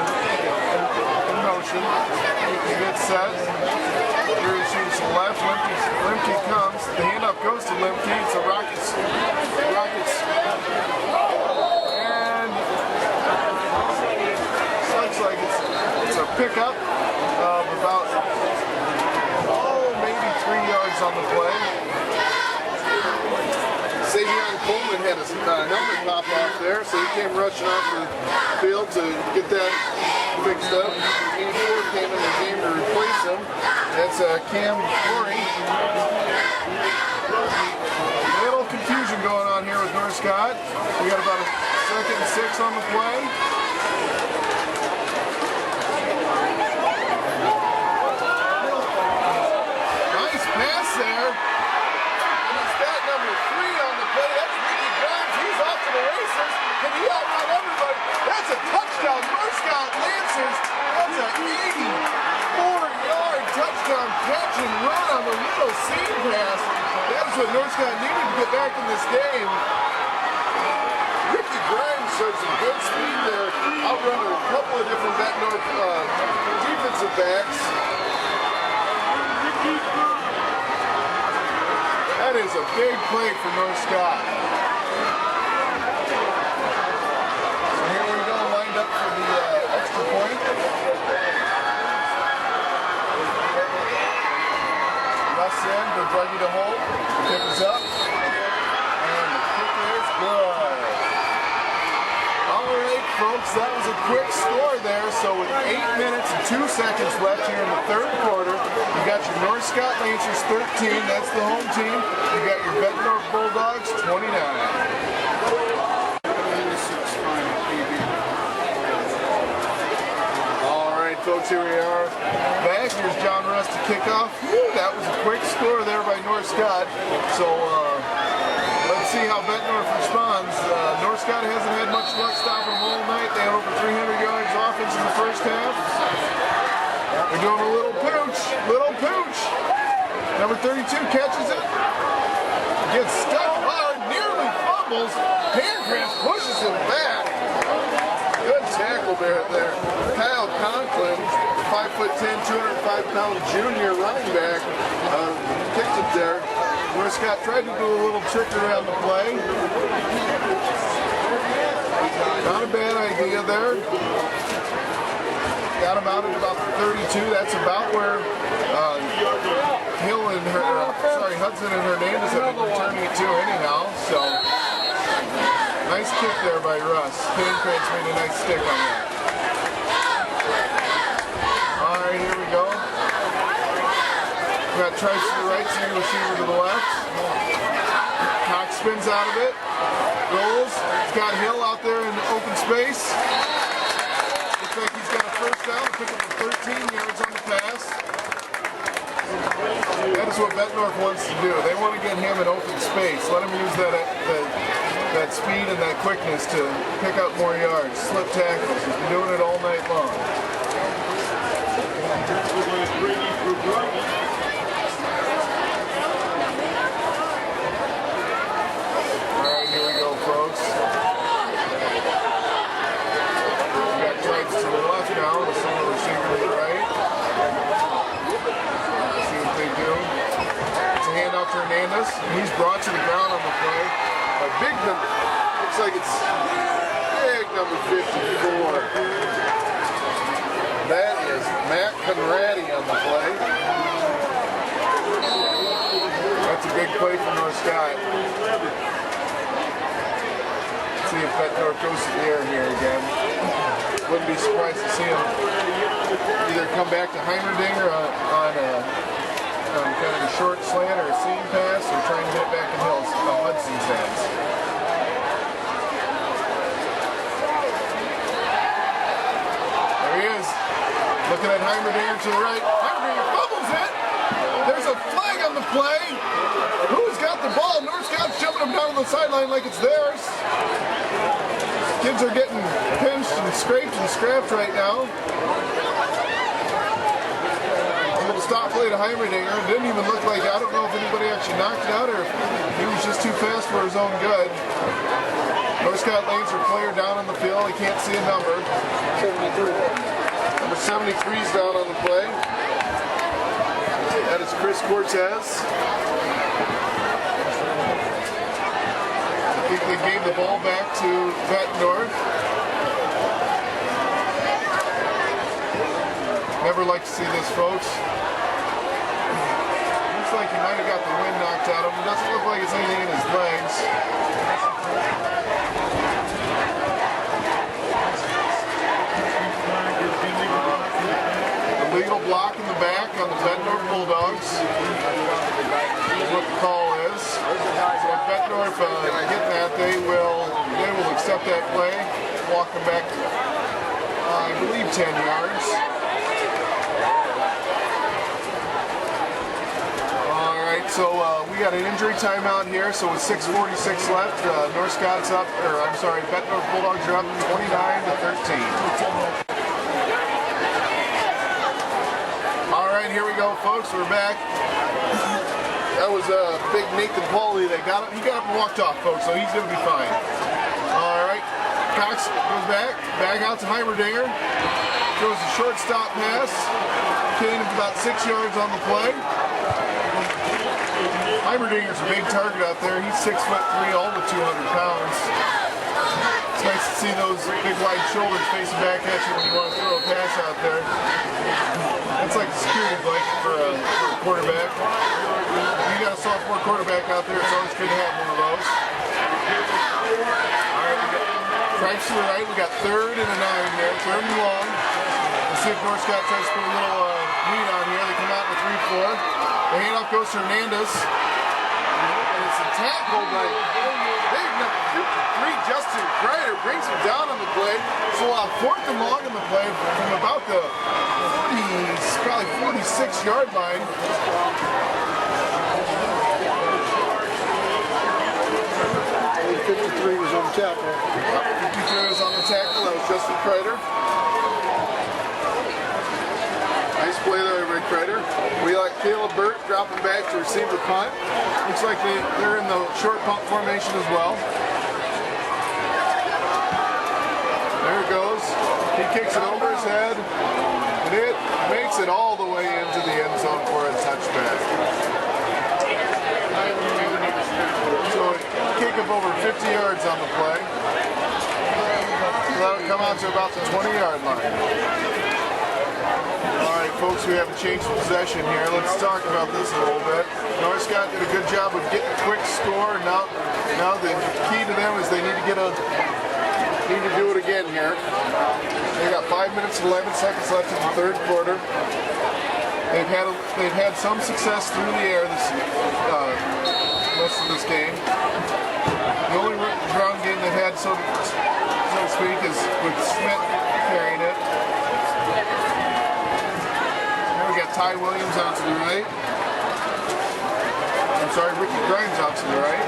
motion. He gets set. Here he shoots to the left. Limke comes. The handoff goes to Limke. It's a Rockets. And looks like it's a pickup of about maybe 3 yards on the play. Savion Coleman had his helmet pop off there, so he came rushing off the field to get that fixed up. 84 came in the game to replace him. That's Cam Corey. Little confusion going on here with North Scott. We got about a 2nd and 6 on the play. Nice pass there. He's got number 3 on the play. That's Ricky Grimes. He's off to the races. Can he outrun everybody? That's a touchdown. North Scott Lancers. That's an 84-yard touchdown catch and run on the little seam pass. That's what North Scott needed to get back in this game. Ricky Grimes showed some good speed there, outrunning a couple of different Bettendorf defensive backs. That is a big play for North Scott. So here we go, lined up for the extra point. Russ in, Dougie to hold. Kick is up. And the kick is good. All right, folks, that was a quick score there. So with 8 minutes and 2 seconds left here in the 3rd quarter, you got your North Scott Lancers 13. That's the home team. You got your Bettendorf Bulldogs 29. Folks, here we are. Back, here's John Russ to kick off. Woo, that was a quick score there by North Scott. So let's see how Bettendorf responds. North Scott hasn't had much luck stopping them all night. They had over 300 yards offense in the first half. They're doing a little pooch. Number 32 catches it. Gets stuck hard, nearly fumbles. Handcraft pushes him back. Good tackle there. Kyle Conklin, 5'10", 205-pound junior running back, kicked it there. North Scott tried to do a little trick around the play. Not a bad idea there. Got him out at about the 32. That's about where Hudson and Hernandez have been returning it to anyhow. So. Nice kick there by Russ. Pancratz made a nice stick on that. Alright, here we go. We got Trice to the right, single receiver to the left. Cox spins out of it. Rolls. He's got Hill out there in the open space. Looks like he's got a first down. Pick up the 13 yards on the pass. That is what Bettendorf wants to do. They want to get him in open space. Let him use that speed and that quickness to pick up more yards. Slip tackles. He's been doing it all night long. Alright, here we go, folks. We got Trice to the left now, the single receiver to the right. Let's see what they do. It's a handoff to Hernandez. He's brought to the ground on the play. A big number. Looks like it's big number 54. That is Matt Conradi on the play. That's a big play for North Scott. Let's see if Bettendorf goes to the air here again. Wouldn't be surprised to see him either come back to Heimerdinger on kind of a short slant or a seam pass, or trying to hit back in Hudson's hands. There he is, looking at Heimerdinger to the right. Heimerdinger fumbles it. There's a flag on the play. Who's got the ball? North Scott's jumping them down on the sideline like it's theirs. Kids are getting pinched and scraped and scrapped right now. A little stop play to Heimerdinger. It didn't even look like, I don't know if anybody actually knocked it out or if he was just too fast for his own good. North Scott Lancer player down on the field. He can't see a number. 73. Number 73 is down on the play. That is Chris Cortez. I think they gave the ball back to Bettendorf. Never like to see this, folks. Looks like he might have got the wind knocked out of him. It doesn't look like it's anything in his legs. Illegal block in the back on the Bettendorf Bulldogs is what the call is. So if Bettendorf get that, they will accept that play, walk them back, I believe 10 yards. All right, so we got an injury timeout here, so with 6:46 left, North Scott's up, or I'm sorry, Bettendorf Bulldogs are up 29-13. All right, here we go, folks. We're back. That was big Nathan Pauly that got him. He got up and walked off, folks, so he's going to be fine. All right, Cox goes back out to Heimerdinger. Throws a short stop pass. Gain of about 6 yards on the play. Heimerdinger's a big target out there. He's 6'3", all but 200 pounds. It's nice to see those big wide shoulders facing back at you when you want to throw a pass out there. That's like a security blanket for a quarterback. You got a sophomore quarterback out there, it's always good to have one of those. Alright, we got stripes to the right, we got 3rd and a 9 there, 3rd and long. Let's see if North Scott tries to put a little lead on here. They come out in the 3-4. The handoff goes to Hernandez. And it's a tackle by Justin Kreider, brings him down on the play. So 4th and long on the play from about the 46-yard line. 53 was on the tackle. 53 was on the tackle. That was Justin Kreider. Nice play there, Rick Kreider. We like Caleb Burt dropping back to receive the punt. Looks like they're in the short punt formation as well. There it goes. He kicks it over his head, and it makes it all the way into the end zone for a touchback. So a kick of over 50 yards on the play. So that'll come out to about the 20-yard line. All right, folks, we have a change of possession here. Let's talk about this a little bit. North Scott did a good job of getting a quick score. Now the key to them is they need to do it again here. They got 5 minutes and 11 seconds left in the 3rd quarter. They've had some success through the air this most of this game. The only ground game they've had, so to speak, is with Schmidt carrying it. Now we got Ty Williams out to the right. I'm sorry, Ricky Grimes out to the right.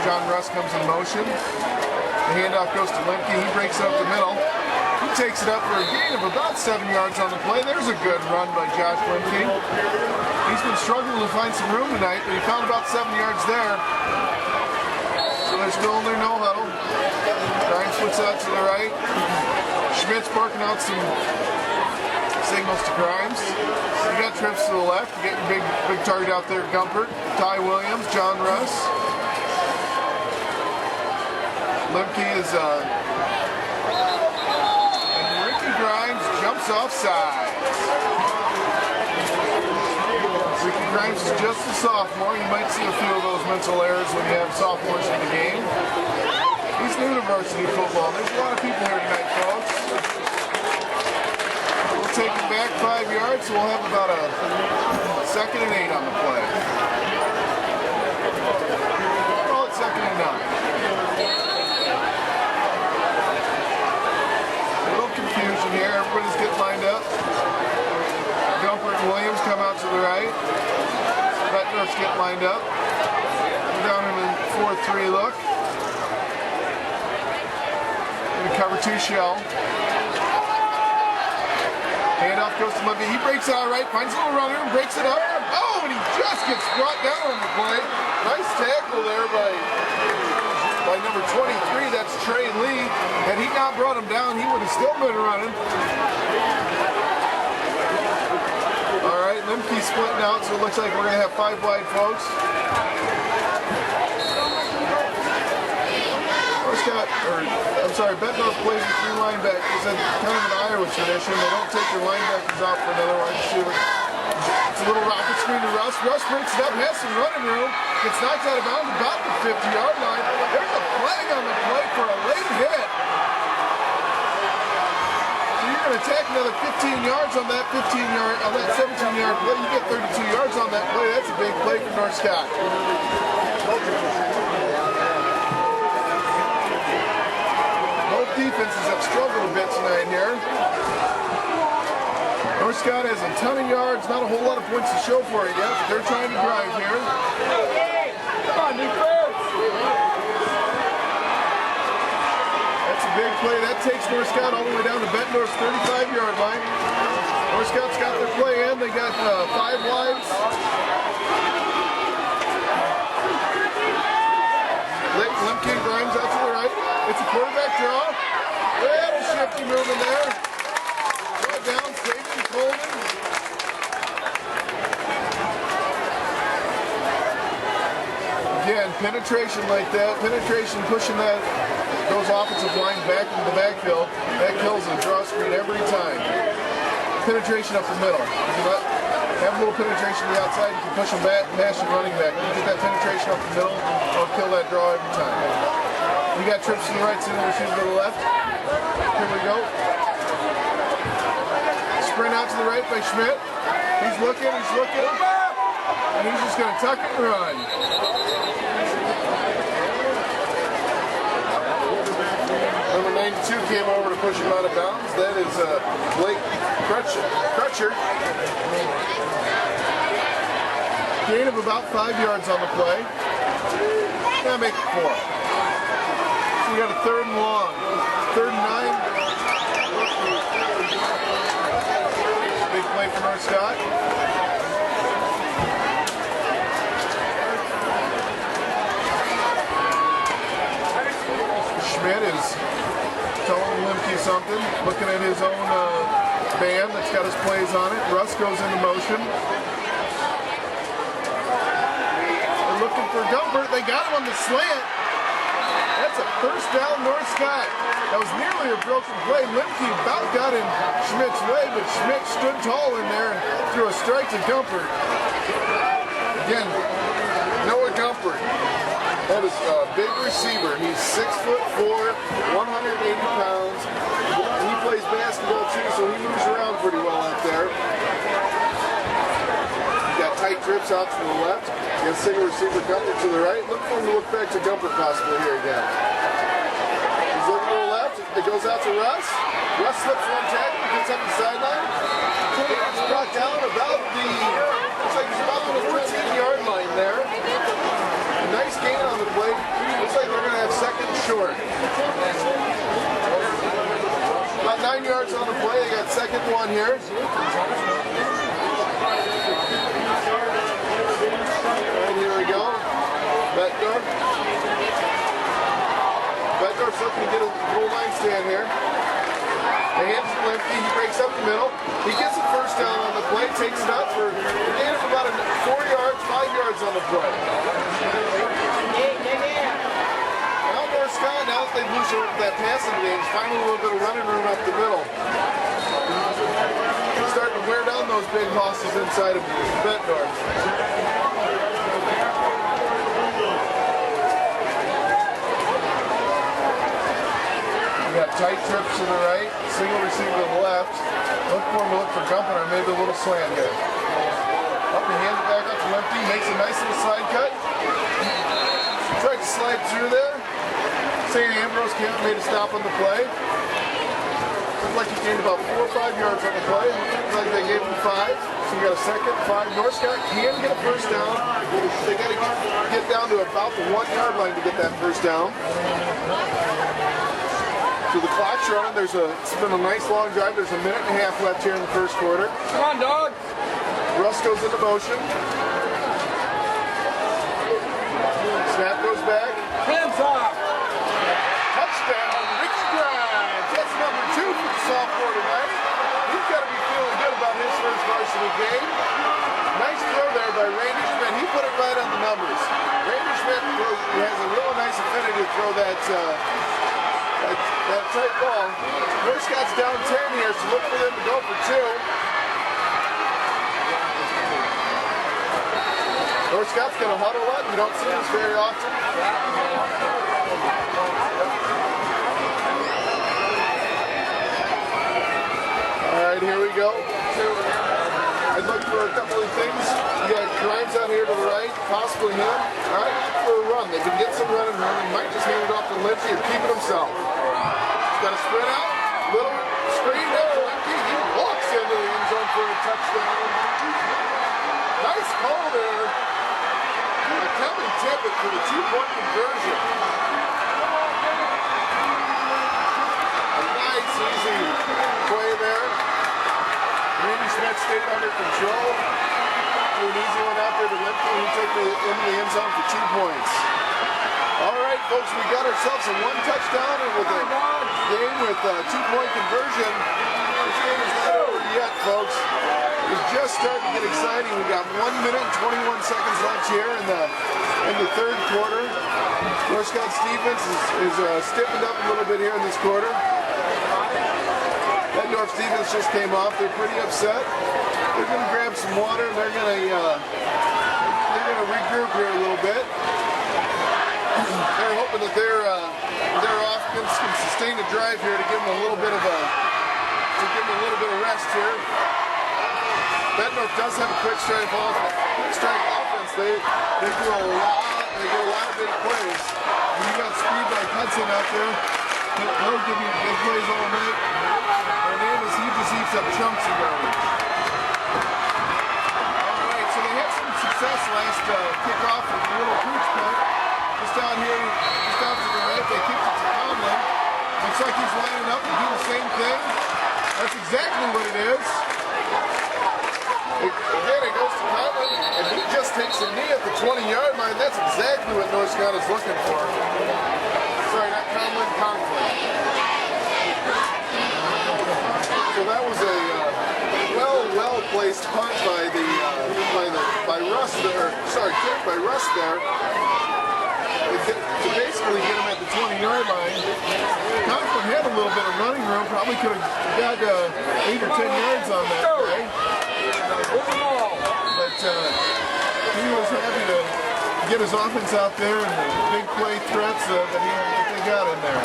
John Russ comes in motion. The handoff goes to Lemke. He breaks it up the middle. He takes it up for a gain of about 7 yards on the play. There's a good run by Josh Lemke. He's been struggling to find some room tonight, but he found about 7 yards there. So they're still in their no huddle. Grimes puts out to the right. Schmidt's barking out some signals to Grimes. You got trips to the left. You get your big target out there, Gumpert. Ty Williams, John Russ. Lemke is, and Ricky Grimes jumps offside. Ricky Grimes is just a sophomore. You might see a few of those mental errors when you have sophomores in the game. He's new to varsity football. There's a lot of people here tonight, folks. take it back 5 yards, so we'll have about a 2nd and 8 on the play. Call it 2nd and 9. A little confusion here. Everybody's getting lined up. Gumper and Williams come out to the right. Bettendorf's getting lined up. Down in a 4-3 look. Gonna cover 2 shell. Handoff goes to Levy. He breaks it out right, finds a little runner and breaks it up. Oh, and he just gets brought down on the play. Nice tackle there by number 23. That's Trey Lee. Had he not brought him down, he would have still been running. All right, Limke's splitting out, so it looks like we're going to have 5 wide folks. Bettendorf plays with 3 linebackers. That's kind of an Iowa tradition. They don't take their linebackers out for another wide receiver. It's a little rocket screen to Russ. Russ breaks it up, has some running room. Gets knocked out of bounds about the 50-yard line. There's a flag on the play for a late hit. So you're going to tack another 15 yards on that 17-yard play. You get 32 yards on that play. That's a big play for North Scott. Defenses have struggled a bit tonight here. North Scott has a ton of yards, not a whole lot of points to show for it yet. They're trying to drive here. Come on, defense! That's a big play. That takes North Scott all the way down to Bettendorf's 35-yard line. North Scott's got their play in. They got 5 wides. Limke Grimes out to the right. It's a quarterback draw. Little shifty moving there. Right down, David Coleman. Again, penetration like that, penetration pushing those offensive line back into the backfield. That kills a draw screen every time. Penetration up the middle. If you have a little penetration to the outside, you can push them back, mash your running back. You get that penetration up the middle, it'll kill that draw every time. We got trips to the right, center receiver to the left. Here we go. Sprint out to the right by Schmidt. He's looking, and he's just going to tuck it and run. Number 92 came over to push him out of bounds. That is Blake Crutcher. Gain of about 5 yards on the play. Now make it 4. We got a 3rd and long. 3rd and 9. Big play for North Scott. Schmidt is telling Limke something, looking at his own band that's got his plays on it. Russ goes into motion. They're looking for Gumpert. They got him on the slant. That's a 1st down, North Scott. That was nearly a broken play. Limke about got in Schmidt's way, but Schmidt stood tall in there and threw a strike to Gumpert. Again, Noah Gumpert. That is a big receiver. He's 6'4", 180 pounds. He plays basketball too, so he moves around pretty well out there. Got tight trips out to the left. You got single receiver Gumpert to the right. Look for him to look back to Gumpert possibly here again. He's looking to the left. It goes out to Russ. Russ slips one tackle, gets up the sideline. He's brought down about the, looks like he's about on the 14-yard line there. Nice gain on the play. Looks like they're going to have 2nd and short. About 9 yards on the play. They got 2nd and 1 here. And here we go. Bettendorf. Bettendorf's looking to get a goal line stand here. They hand it to Limke. He breaks up the middle. He gets the 1st down on the play. Takes it out for a gain of about 4 yards, 5 yards on the play. Now North Scott, now that they've loosened up that passing game, is finding a little bit of running room up the middle. He's starting to wear down those big hosses inside of Bettendorf. We got tight trips to the right, single receiver to the left. Look for him to look for Gumpin or maybe a little slant here. Up and hands it back up to Limpy, makes a nice little side cut. Tried to slide through there. St. Ambrose came and made a stop on the play. Looked like he gained about 4 or 5 yards on the play. Looked like they gave him 5. So we got a second, 5. North Scott can get a first down. They got to get down to about the 1 yard line to get that first down. So the clock's running. It's been a nice long drive. There's a minute and a half left here in the first quarter. Come on, dog. Russ goes into motion. Snap goes back. Hands off. Touchdown, Ricky Grimes. That's number 2 for the sophomore tonight. He's got to be feeling good about his first varsity game. Nice throw there by Randy Schmidt. He put it right on the numbers. Randy Schmidt has a real nice affinity to throw that tight ball. North Scott's down 10 here, so look for them to go for 2. North Scott's going to huddle up. You don't see this very often. All right, here we go. I'd look for a couple of things. You got Grimes out here to the right, possibly him. All right, for a run. They can get some running room. He might just hand it off to Lindsay or keep it himself. He's got to sprint out. Little screen there for Lindsay. He walks into the end zone for a touchdown. Nice call there. Kevin Tippett for the 2-point conversion. A nice, easy play there. Randy Schmidt stayed under control. Threw an easy one out there to Limpy. He took it into the end zone for 2 points. All right, folks, we got ourselves a 1 touchdown and with a game with a 2-point conversion. This game is not over yet, folks. It's just starting to get exciting. We got 1 minute and 21 seconds left here in the third quarter. North Scott's defense is stiffened up a little bit here in this quarter. Bettendorf's defense just came off. They're pretty upset. They're going to grab some water and they're going to regroup here a little bit. They're hoping that their offense can sustain a drive here to give them a little bit of rest here. Bettendorf does have a quick strike offense. They do a lot of big plays. When you got speed like Hudson out there, he'll give you big plays all night. He just eats up chunks of garbage. All right, so they had some success last kickoff with a little pooch punt. Just out here, just out to the right, they kicked it to Tomlin. Looks like he's lining up to do the same thing. That's exactly what it is. Again, it goes to Tomlin, and he just takes a knee at the 20-yard line. That's exactly what North Scott is looking for. Sorry, not Tomlin, Conklin. So that was a well-placed punt by Russ there. Sorry, kick by Russ there. To basically get him at the 20-yard line. Conklin had a little bit of running room. Probably could have got 8 or 10 yards on that play. But he was happy to get his offense out there and the big play threats that they got in there.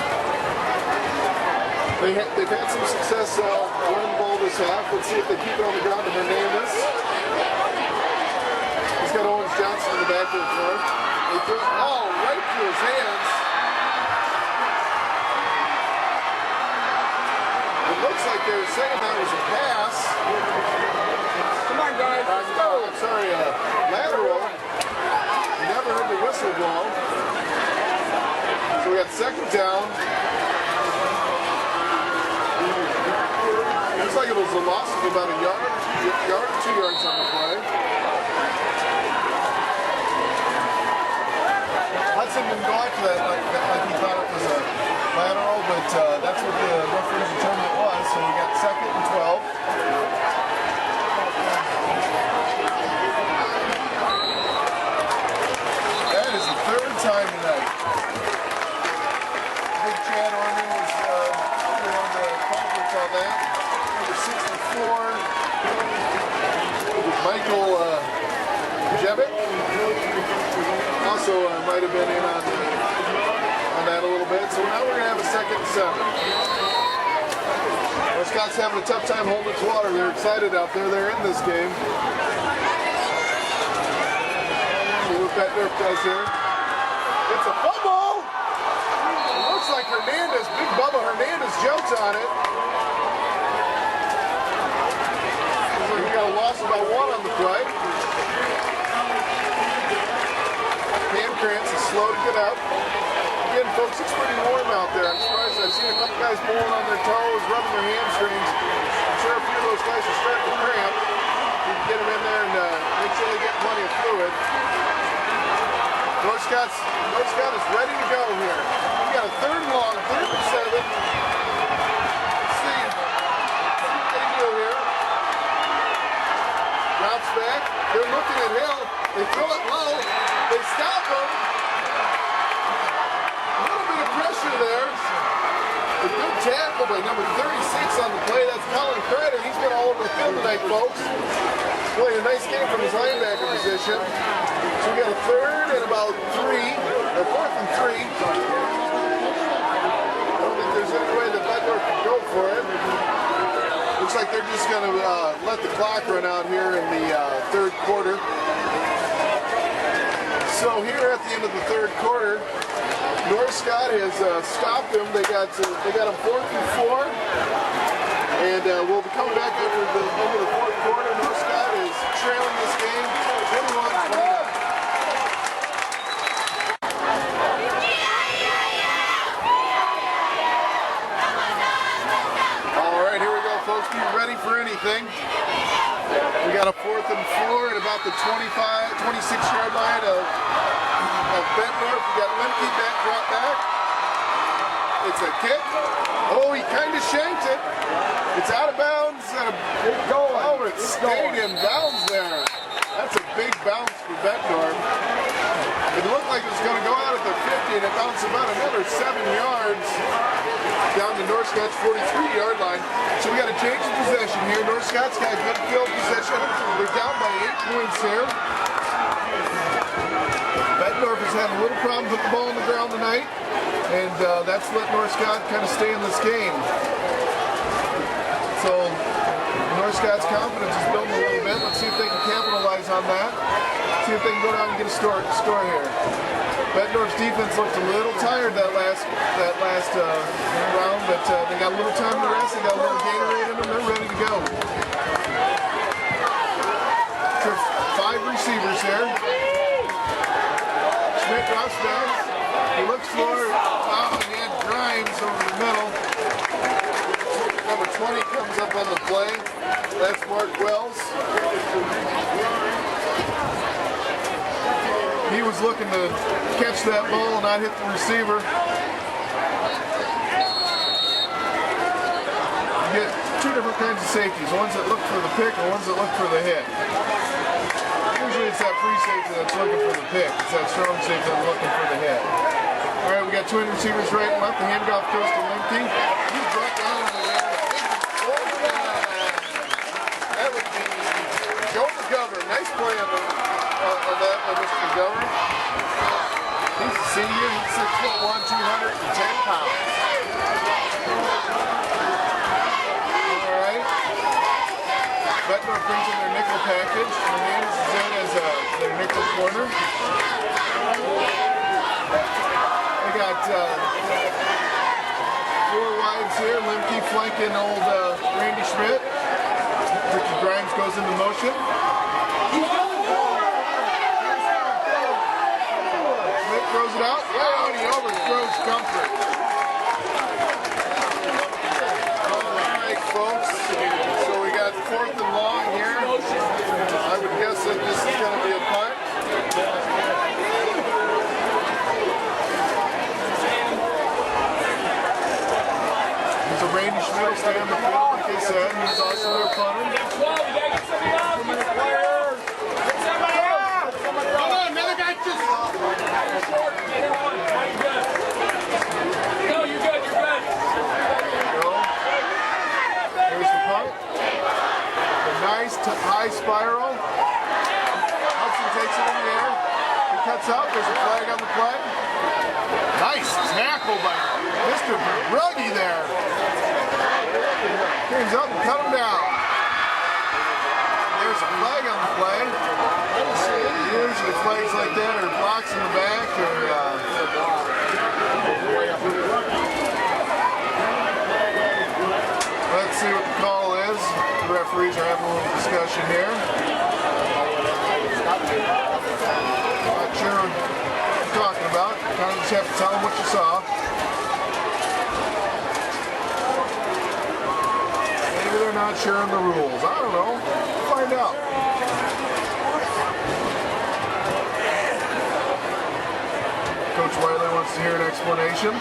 They've had some success running the ball this half. Let's see if they keep it on the ground to Hernandez. He's got Owens Johnson in the back of the front. They threw it right through his hands. It looks like they were saying that was a pass. Come on, guys, let's go. I'm sorry, lateral. Never heard the whistle blow. So we got second down. Looks like it was a loss of about a yard or 2 yards on the play. Hudson didn't go after that like he thought it was a lateral, but that's what the referee determined it was. So we got second and 12. That is the third time tonight. Big Chad Orman was on the conference on that. Number 64 with Michael Jevitt. Also might have been in on that a little bit. So now we're going to have a second and 7. North Scott's having a tough time holding its water. They're excited out there. They're in this game. See what Bettendorf does here. It's a fumble! It looks like Hernandez, Big Bubba Hernandez jumps on it. Looks like we got a loss of about 1 on the play. Krantz is slow to get up. Again, folks, it's pretty warm out there. I'm surprised. I've seen a couple guys pulling on their toes, rubbing their hamstrings. I'm sure a few of those guys are starting to cramp. You can get them in there and make sure they get plenty of fluid. North Scott is ready to go here. We got a 3rd and long, 3rd and 7. Let's see what they do here. Drops back. They're looking at Hill. They throw it low. They stop him. A little bit of pressure there. A good tackle by number 36 on the play. That's Colin Kreider. He's been all over the field tonight, folks. Playing a nice game from his linebacker position. So we got a 3rd and about 3, or 4th and 3. I don't think there's any way that Bettendorf can go for it. Looks like they're just going to let the clock run out here in the 3rd quarter. So here at the end of the 3rd quarter, North Scott has stopped them. They got them 4th and 4, and we'll be coming back over the 4th quarter. North Scott is trailing this game 21-29. All right, here we go, folks. Be ready for anything. We got a 4th and 4 at about the 26-yard line of Bettendorf. We got Lemke back, drop back. It's a kick. Oh, he kind of shanked it. It's out of bounds. Oh, it stayed in bounds there. That's a big bounce for Bettendorf. It looked like it was going to go out at the 50, and it bounced about another 7 yards down to North Scott's 43-yard line. So we got to change the possession here. North Scott's got good field possession. They're down by 8 points here. Bettendorf has had a little problem putting the ball on the ground tonight, and that's let North Scott kind of stay in this game. So North Scott's confidence is building a little bit. Let's see if they can capitalize on that. See if they can go down and get a score here. Bettendorf's defense looked a little tired that last round, but they got a little time to rest. They got a little Gatorade in them. They're ready to go. 5 receivers here. Schmidt drops back. He looks for it. Oh, he had Grimes over the middle. Number 20 comes up on the play. That's Mark Wells. He was looking to catch that ball and not hit the receiver. You get 2 different kinds of safeties. Ones that look for the pick and ones that look for the hit. Usually it's that free safety that's looking for the pick. It's that strong safety that's looking for the hit. All right, we got 2 receivers right and left. The handoff goes to Lemke. He brought down the that would be Joe McGovern. Nice play on that by Mr. McGovern. He's a senior. He's 6'1", 210 pounds. All right. Bettendorf brings in their nickel package. Hernandez is in as their nickel corner. They got 4 wides here. Lemke flanking old Randy Schmidt. Ricky Grimes goes into motion. Schmidt throws it out. Oh, and he overthrows Comfort. All right, folks. So we got 4th and long here. I would guess that this is going to be a punt. So Randy Schmidt will stay on the field, like they said. He's also their punter. Hold on, another guy just... No, you're good, you're good. There you go. There's the punt. A nice high spiral. Hudson takes it in the air. He cuts out. There's a flag on the play. Nice tackle by Mr. Bruggy there. Springs up and cut him down. There's a flag on the play. Usually flags like that are blocks in the back or let's see what the call is. The referees are having a little discussion here. Not sure what you're talking about. Kind of just have to tell them what you saw. Maybe they're not sure on the rules. I don't know. We'll find out. Coach Wiley wants to hear an explanation.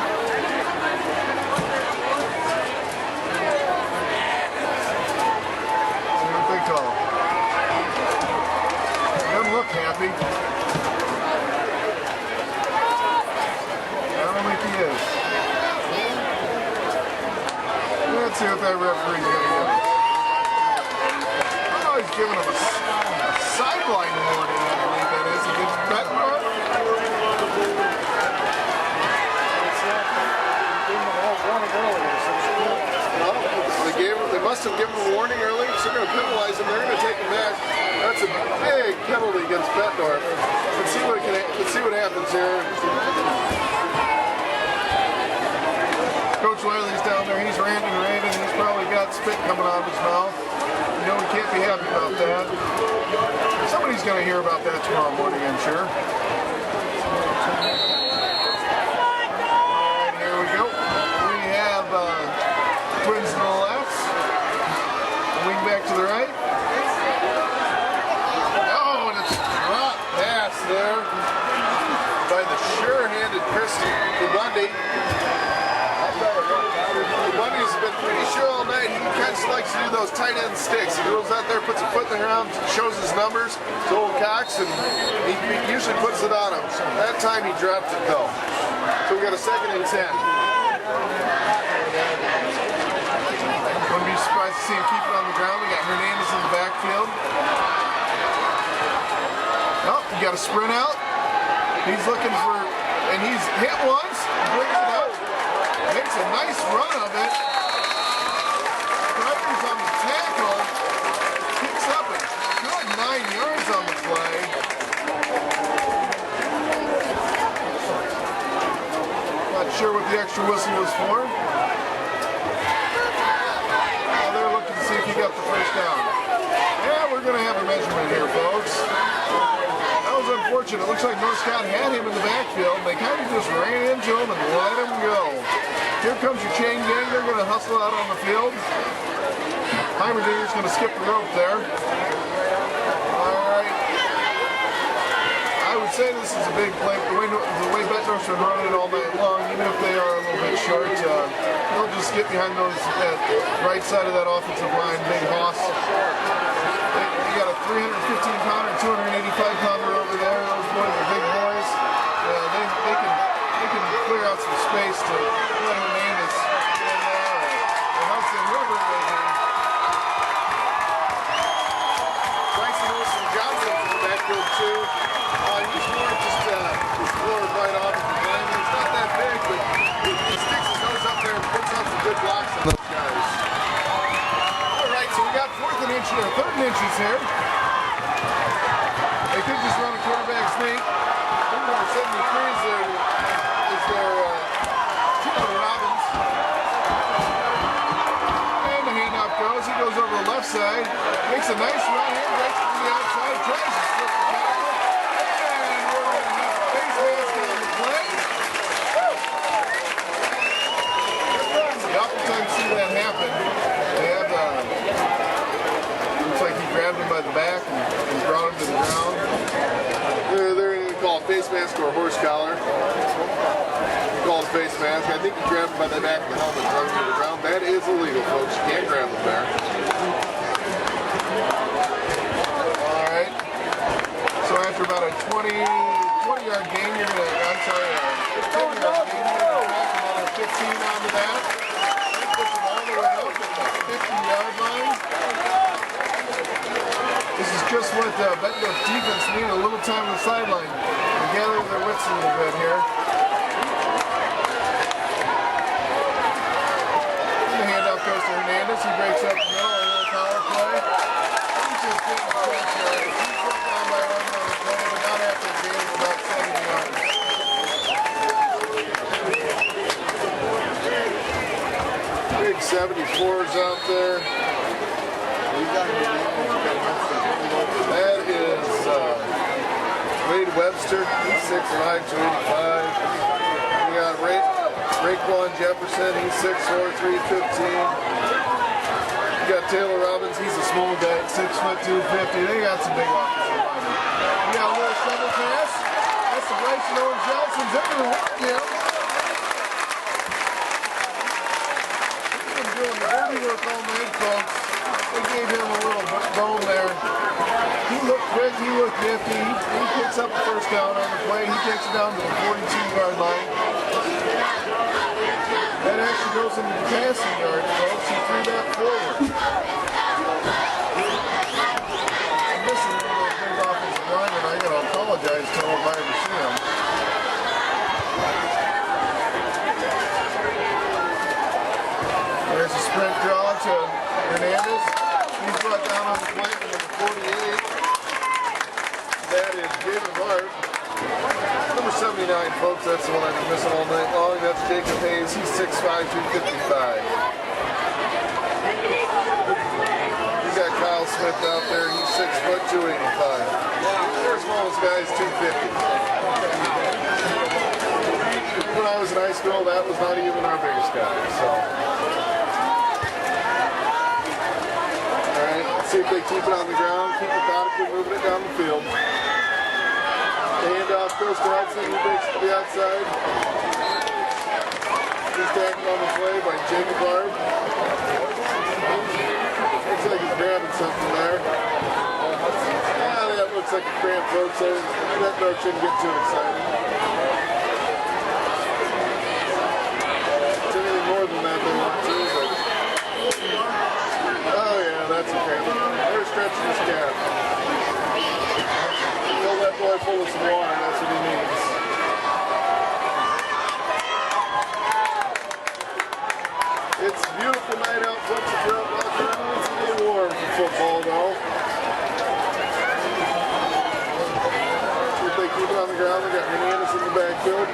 See what they call. Doesn't look happy. I don't think he is. Let's see what that referee's going to give. Oh, he's giving him a sideline warning, I believe that is, against Bettendorf. They must have given him a warning early, so they're going to penalize him. They're going to take him back. That's a big penalty against Bettendorf. Let's see what happens here. Coach Wiley's down there. He's ranting and raving. He's probably got spit coming out of his mouth. You know, we can't be happy about that. Somebody's going to hear about that tomorrow morning, I'm sure. Alright, here we go. We have Twins to the left. Wing back to the right. Oh, and it's a drop pass there by the sure-handed Christie Bundy. Bundy's been pretty sure all night. He kind of likes to do those tight end sticks. He goes out there, puts a foot in the ground, shows his numbers to old Cox, and he usually puts it on him. That time he dropped it though. So we got a 2nd and 10. Wouldn't be surprised to see him keep it on the ground. We got Hernandez in the backfield. Oh, you got a sprint out. He's looking for, and he's hit once, brings it out, makes a nice run of it. Drivers on the tackle, picks up a good 9 yards on the play. Not sure what the extra whistle was for. They're looking to see if he got the first down. Yeah, we're going to have a measurement here, folks. That was unfortunate. It looks like North Scott had him in the backfield. They kind of just ran into him and let him go. Here comes your chain gang. They're going to hustle out on the field. Heimerdinger's going to skip the rope there. All right. I would say this is a big play. The way Bettendorf's been running it all night long, even if they are a little bit short, they'll just get behind those that right side of that offensive line, big Hoss. They got a 315-pounder, 285-pounder over there. Those boys are big boys. They can clear out some space to let Hernandez get in there or Hudson, whoever it may be. Bryson Olsen Johnson in the backfield too. He's more just floored right off the line. He's not that big, but he sticks his nose up there and puts on some good blocks on those guys. All right, so we got 3rd and inches here. They could just run a quarterback sneak. Number 73 is their Robbins. And the handoff goes. He goes over the left side. Makes a nice run here. Breaks it to the outside. Tries to slip the tackle. And we're going to have a face mask on the play. The oftentimes see that happen. They have looks like he grabbed him by the back and brought him to the ground. They're going to call a face mask or a horse collar. They call it a face mask. I think he grabbed him by the back of the helmet and brought him to the ground. That is illegal, folks. You can't grab him there. All right. So after about a 20-yard gain, you're going to, I'm sorry, a 15-yard gain, you're going to tack another 15 onto that. Push them all the way up at the 50-yard line. This is just what Bettendorf defense needed, a little time on the sideline to gather their wits a little bit here. And the handoff goes to Hernandez. Hernandez, he breaks up the middle, a little power play. He's just getting quick here. He's put down by one on the play, but not after the game of about 70 yards. Big 74s out there. That is Wade Webster, he's 6'5", 285. We got Raekwon Jefferson, he's 6'4", 315. You got Taylor Robbins, he's a small guy at 6', 250. They got some big offensive linemen. We got a little shovel pass. That's the Bryson Owen Johnson's into the work him. He's been doing the dirty work all night, folks. They gave him a little bone there. He looked quick, he looked nifty. He picks up the first down on the play. He takes it down to the 42-yard line. That actually goes into the passing yard, folks. He threw that forward. I'm missing one of those big offensive linemen. I gotta apologize to him if I ever see him. There's a sprint draw to Hernandez. He's brought down on the play to number 48. That is David Hart. Number 79, folks, that's the one I've been missing all night long. That's Jacob Hayes, he's 6'5", 255. You got Kyle Smith out there, he's 6', 285. Their smallest guy is 250. When I was in high school, that was not even our biggest guy, so. Alright, let's see if they keep it on the ground, keep methodically moving it down the field. The handoff goes to Hudson, he breaks to the outside. He's tackled on the play by Jacob Hart. Looks like he's grabbing something there. That looks like a cramp, folks. So that note shouldn't get too excited. It's anything more than that they want to, but... Oh yeah, that's a cramp. They're stretching his calf. Fill that boy full of some water, that's what he needs. It's a beautiful night out, folks. If you're out walking around, it's a little warm for football, though. If they keep it on the ground, they got Hernandez in the backfield.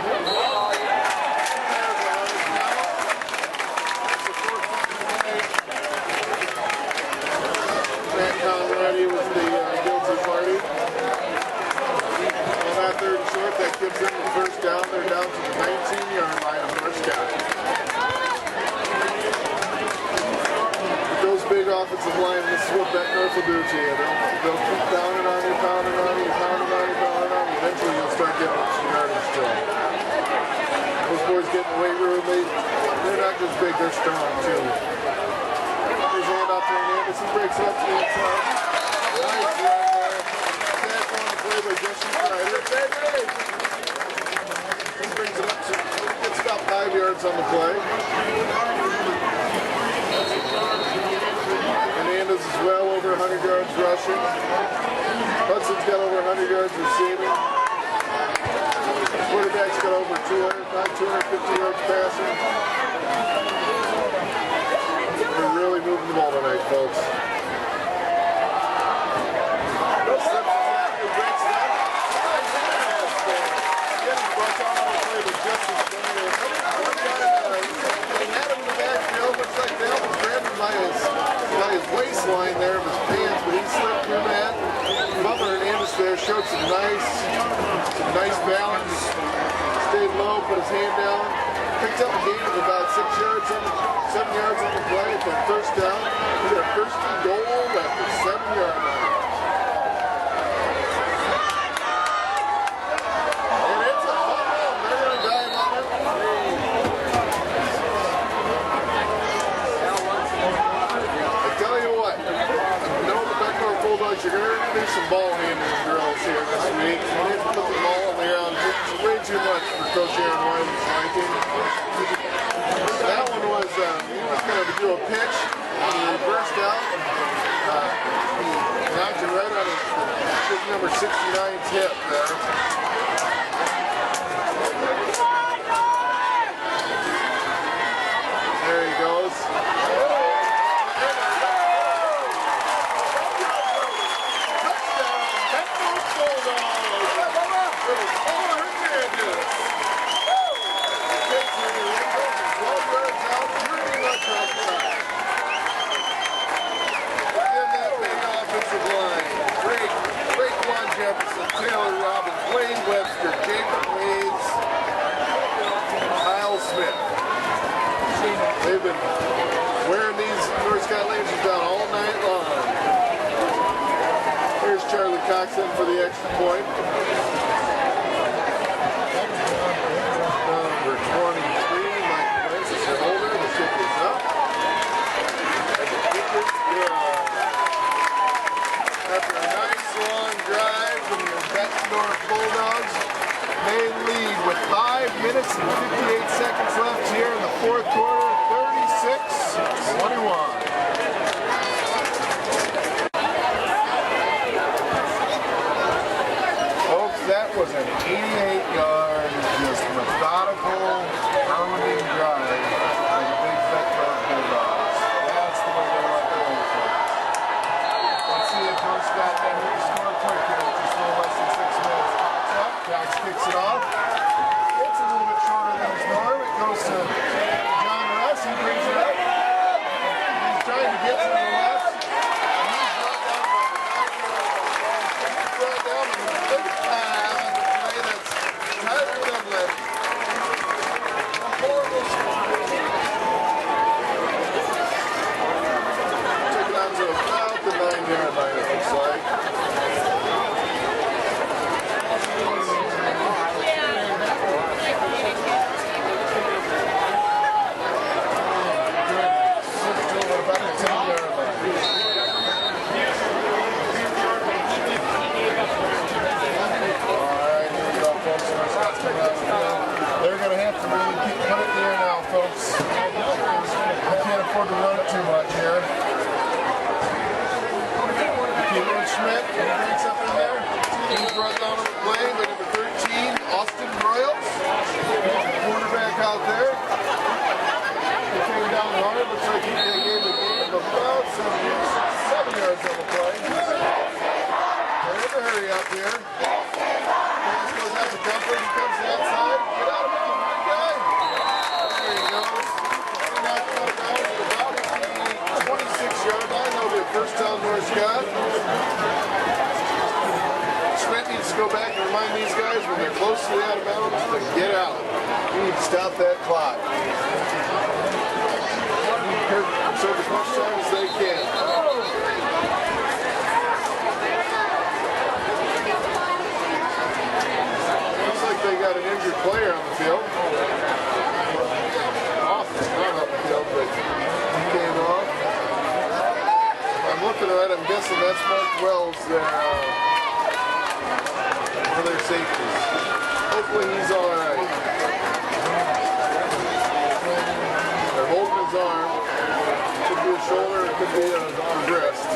Matt Conradi with the guilty party. On that third and short, that gives them the first down. They're down to the 19-yard line of Northcott. Those big offensive line, this is what Bettendorf will do to you. They'll keep pounding on you, pounding on you, pounding on you, pounding on you. Eventually you'll start getting some yardage to them. Those boys get in the weight room, they're not just big, they're strong too. Here's a handoff to Hernandez, he breaks it up to the inside. Nice run there. Tackle on the play by Jesse Ryder. He brings it up to, gets about 5 yards on the play. Hernandez is well over 100 yards rushing. Hudson's got over 100 yards receiving. Quarterback's got over 250 yards passing. They're really moving the ball tonight, folks. By his waistline there of his pants, but he slipped through that. Butler Hernandez there showed some nice balance. Stayed low, put his hand down. Picked up a gain of about 7 yards on the play at that first down. He got a first and goal at the 7-yard line. And it's a fumble. They're going to dive on it. Tell you what, you know the Bettendorf Bulldogs, you're going to do some ball handling drills here this week. You didn't put the ball on the ground way too much for Coach Aaron Wyman's liking. That one was, he was going to do a pitch, and he reversed out. He knocked it right on his number 69's hip there. There he goes. backs in for the extra point. Number 23, Mike Francis, your holder. The kick is up. And the kick is good. After a nice long drive from the Bettendorf Bulldogs, they lead with 5 minutes and 58 seconds left here in the fourth quarter, 36-21. Folks, that was an 88-yard, just methodical, pounding drive by the big Bettendorf Bulldogs. That's the way they want to go. Let's see if North Scott can score quick here with just a little less than 6 minutes. Pops up, Cox kicks it off. It's a little bit shorter than his norm. It goes to John Russ. He brings it up. He's trying to get to the left. And he's brought down by the 9-yard line. He's brought down with a big foul on the play that's Tyler Limlet. Horrible spot. Took it out to about the 9-yard line, it looks like. They're going to have to really put it in the air now, folks. I can't afford to run it too much here. Eldridge Schmidt, he breaks up in there. He's brought down on the play by number 13, Austin Broyles. Quarterback out there. He came down hard. Looks like he gave the game of about 7 yards on the play. They're in a hurry out there. Pass goes out to Comfort. He comes to the outside. Get out of it, you big guy. There he goes. Knocked out down to about the 26-yard line. That'll be a first down, North Scott. Schmidt needs to go back and remind these guys when they're close to the out of bounds to get out. You need to stop that clock. Conserve as much time as they can. Looks like they got an injured player on the field. Awful, not on the field, but he came off. I'm looking at it, I'm guessing that's Mark Wells, one of their safeties. Hopefully he's alright. They're holding his arm. Could be a shoulder, it could be a wrist.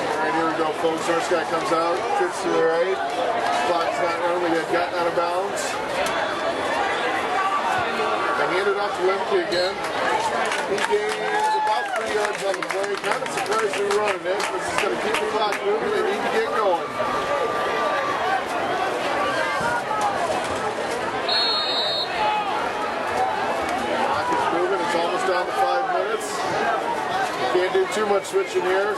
Alright, here we go, folks. First guy comes out, trips to the right. Clock's not running, we had gotten out of bounds. They hand it off to Lemke again. He gains about 3 yards on the play. Kind of surprised they were running it. This is going to keep the clock moving. They need to get going. Clock is moving. It's almost down to 5 minutes. Can't do too much switching here.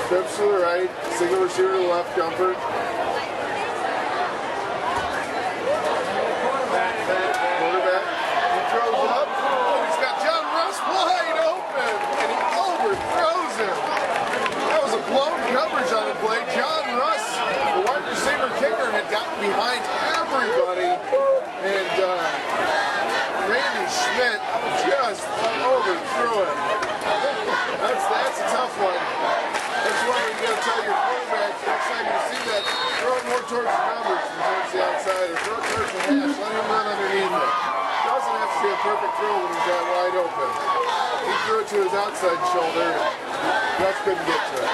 Trips to the right. Single receiver to the left. Comfort. Quarterback. He throws up. Oh, he's got John Russ wide open. And he overthrows him. That was a blown coverage on the play. John Russ, the wide receiver kicker, had gotten behind everybody. And Randy Schmidt just overthrew him. That's a tough one. That's why you got to tell your quarterback next time you see that, throw it more towards the numbers than towards the outside, or throw it towards the hash. Let him run underneath it. Doesn't have to be a perfect throw when he's that wide open. He threw it to his outside shoulder, and Russ couldn't get to it.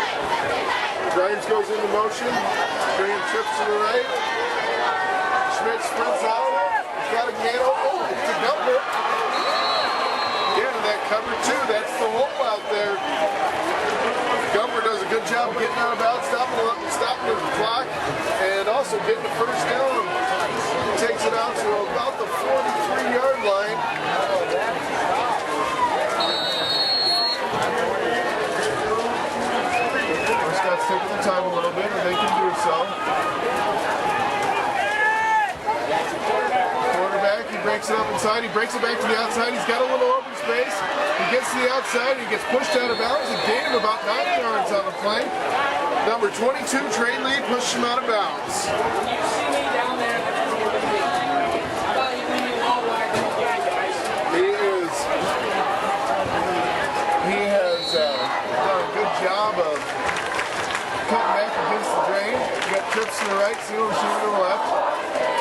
Grimes goes into motion, bringing trips to the right. Schmidt sprints out. He's got a man open. It's a number. Into that cover two. That's the hole out there. Gumper does a good job getting out of bounds, stopping the clock, and also getting the first down. He takes it out to about the 43-yard line. Scott's taking the time a little bit, and they can do so. Quarterback, he brings backs it up inside. He breaks it back to the outside. He's got a little open space. He gets to the outside. He gets pushed out of bounds. A gain of about 9 yards on the play. Number 22, Trey Lee, pushed him out of bounds. When you see me down there, that's what we're doing. How about you leave me all wide again, guys? He has done a good job of cutting back against the grain. You got trips to the right, single receiver to the left.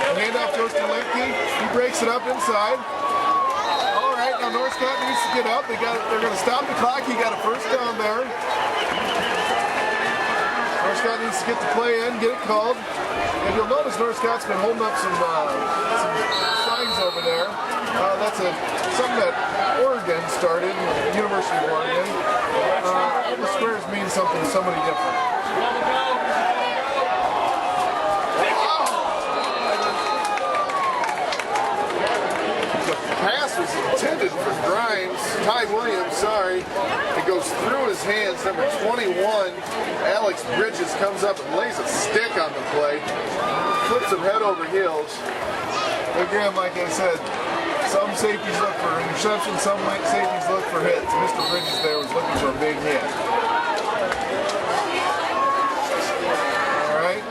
The handoff goes to Lemke. He breaks it up inside. All right, now Northcott needs to get up. They're going to stop the clock. He got a first down there. Northcott needs to get the play in, get it called. And you'll notice Northcott's been holding up some signs over there. That's something that Oregon started, University of Oregon. All the squares mean something to somebody different. Pass was intended for Grimes, Ty Williams, sorry. It goes through his hands. Number 21, Alex Bridges, comes up and lays a stick on the play. Flips him head over heels. Again, like I said, some safeties look for interceptions, some safeties look for hits. Mr. Bridges there was looking for a big hit. All right.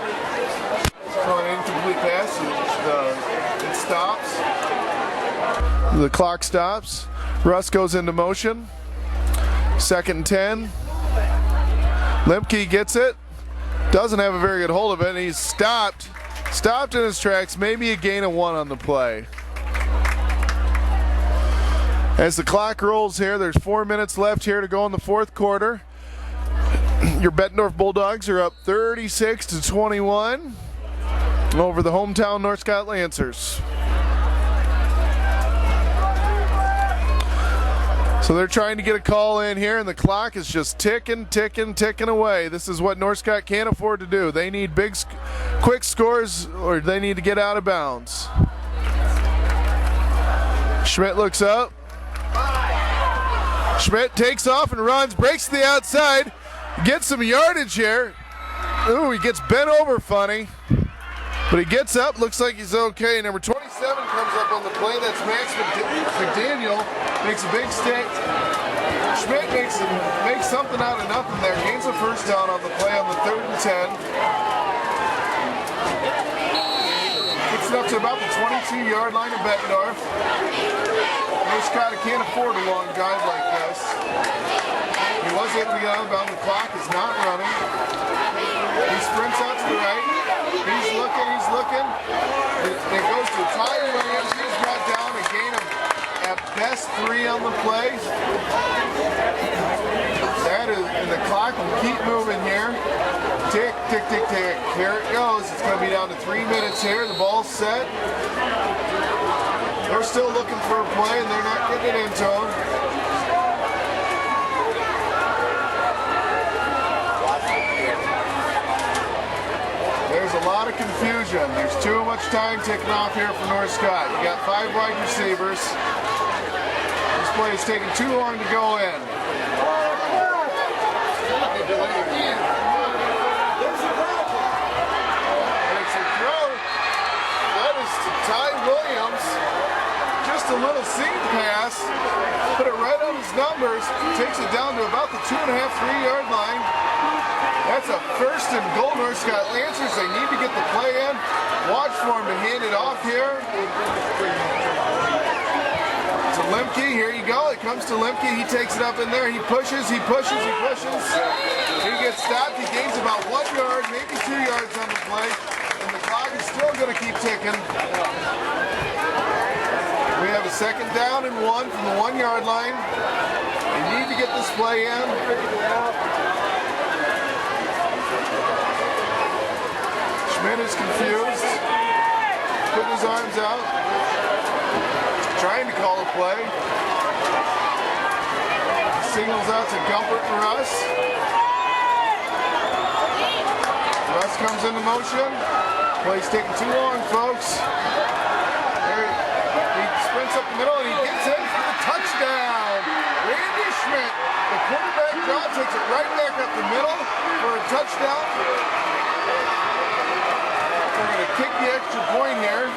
Throwing an incomplete pass. It stops. The clock stops. Russ goes into motion. 2nd and 10. Lemke gets it. Doesn't have a very good hold of it. And he's stopped in his tracks. Maybe a gain of 1 on the play. As the clock rolls here, there's 4 minutes left here to go in the 4th quarter. Your Bettendorf Bulldogs are up 36-21 over the hometown North Scott Lancers. So they're trying to get a call in here, and the clock is just ticking away. This is what North Scott can't afford to do. They need quick scores, or they need to get out of bounds. Schmidt looks up. Schmidt takes off and runs, breaks to the outside, gets some yardage here. Ooh, he gets bent over funny. But he gets up, looks like he's okay. Number 27 comes up on the play. That's Max McDaniel. Makes a big stick. Schmidt makes something out of nothing there. Gains a first down on the play on the 3rd and 10. Gets it up to about the 22-yard line of Bettendorf. Northcott can't afford a long drive like this. He was able to get out of bounds. The clock is not running. He sprints out to the right. He's looking. It goes to Ty Williams. He's brought down a gain of at best 3 on the play. And the clock will keep moving here. Tick, tick, tick, tick. Here it goes. It's going to be down to 3 minutes here. The ball's set. They're still looking for a play, and they're not getting it into him. There's a lot of confusion. There's too much time ticking off here for North Scott. You got 5 wide receivers. This play is taking too long to go in. It's a throw. That is to Ty Williams. Just a little seam pass. Put it right on his numbers. Takes it down to about the 2.5, 3-yard line. That's a 1st and goal, North Scott Lancers. They need to get the play in. Watch for him to hand it off here. To Lemke, here you go. It comes to Lemke. He takes it up in there. He pushes. He gets stopped. He gains about 1 yard, maybe 2 yards on the play. And the clock is still going to keep ticking. We have a 2nd down and 1 from the 1-yard line. They need to get this play in. Schmidt is confused, putting his arms out, trying to call a play. Signals out to Gumpert and Russ. Russ comes into motion. Play's taking too long, folks. There, he sprints up the middle and he gets in for the touchdown. Randy Schmidt, the quarterback draw, takes it right back up the middle for a touchdown. We're going to kick the extra point here.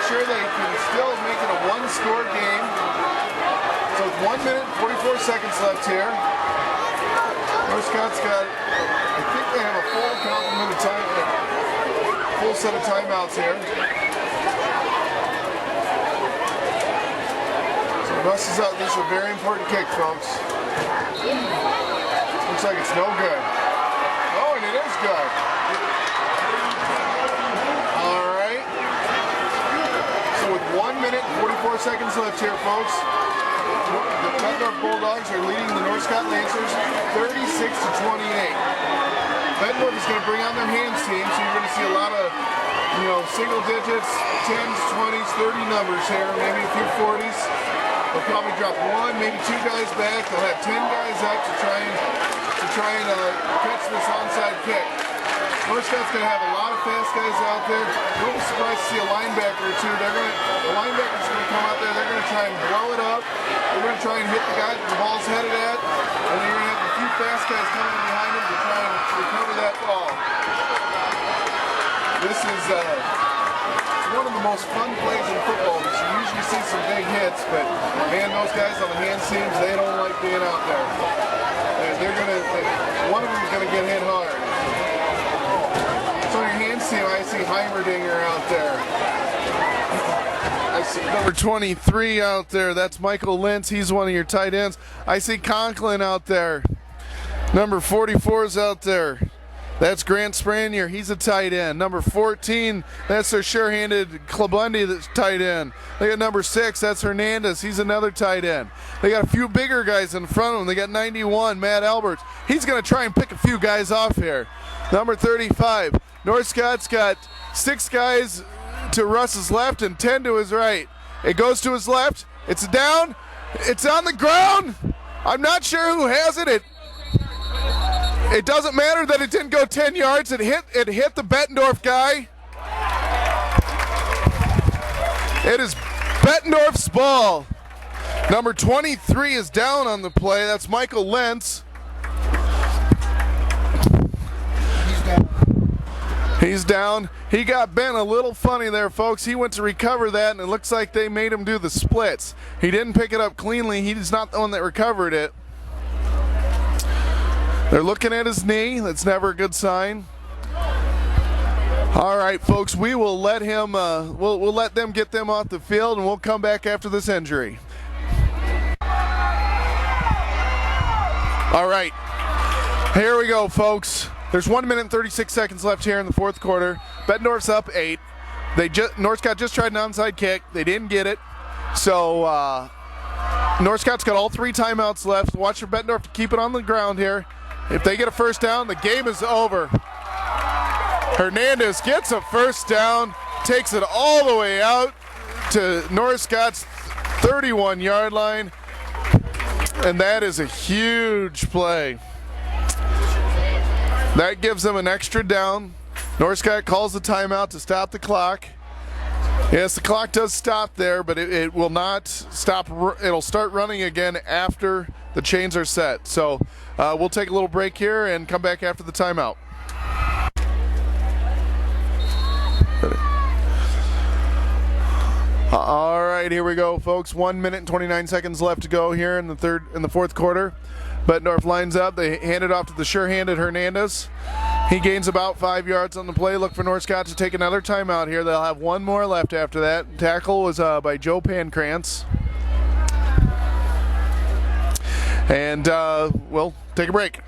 sure they can still make it a one-score game. So with 1 minute and 44 seconds left here. North Scott's got, I think they have a full complement of time, full set of timeouts here. So Russ is out. This is a very important kick, folks. Looks like it's no good. Oh, and it is good. All right. So with 1 minute and 44 seconds left here, folks, the Bettendorf Bulldogs are leading the North Scott Lancers 36-28. Bettendorf is going to bring on their hands team, so you're going to see a lot of, single digits, 10s, 20s, 30 numbers here, maybe a few 40s. They'll probably drop one, maybe two guys back. They'll have 10 guys up to try and catch this onside kick. North Scott's going to have a lot of fast guys out there. You'll be surprised to see a linebacker or two. The linebacker's going to come out there. They're going to try and blow it up. They're going to try and hit the guy that the ball's headed at. And then you're going to have a few fast guys coming in behind him to try and recover that ball. This is it's one of the most fun plays in football because you usually see some big hits, but man, those guys on the hand seams, they don't like being out there. One of them is going to get hit hard. So on your hand seam, I see Heimerdinger out there. I see number 23 out there. That's Michael Lentz. He's one of your tight ends. I see Conklin out there. Number 44 is out there. That's Grant Spranier. He's a tight end. Number 14, that's their sure-handed Klabundy that's tight end. They got number 6, that's Hernandez. He's another tight end. They got a few bigger guys in front of them. They got 91, Matt Alberts. He's going to try and pick a few guys off here. Number 35, North Scott's got 6 guys to Russ's left and 10 to his right. It goes to his left. It's down. It's on the ground. I'm not sure who has it. It doesn't matter that it didn't go 10 yards. It hit the Bettendorf guy. It is Bettendorf's ball. Number 23 is down on the play. That's Michael Lentz. He's down. He got bent a little funny there, folks. He went to recover that, and it looks like they made him do the splits. He didn't pick it up cleanly. He's not the one that recovered it. They're looking at his knee. That's never a good sign. All right, folks, we will let him. We'll let them get them off the field, and we'll come back after this injury. All right, here we go, folks. There's 1 minute and 36 seconds left here in the fourth quarter. Bettendorf's up 8. North Scott just tried an onside kick. They didn't get it, so North Scott's got all 3 timeouts left. Watch for Bettendorf to keep it on the ground here. If they get a first down, the game is over. Hernandez gets a first down, takes it all the way out to North Scott's 31-yard line, and that is a huge play. That gives them an extra down. North Scott calls the timeout to stop the clock. Yes, the clock does stop there, but it will not stop. It'll start running again after the chains are set. So we'll take a little break here and come back after the timeout. All right, here we go, folks. 1 minute and 29 seconds left to go here in the fourth quarter. Bettendorf lines up. They hand it off to the sure-handed Hernandez. He gains about 5 yards on the play. Look for North Scott to take another timeout here. They'll have one more left after that. Tackle was by Joe Pancrantz. And we'll take a break.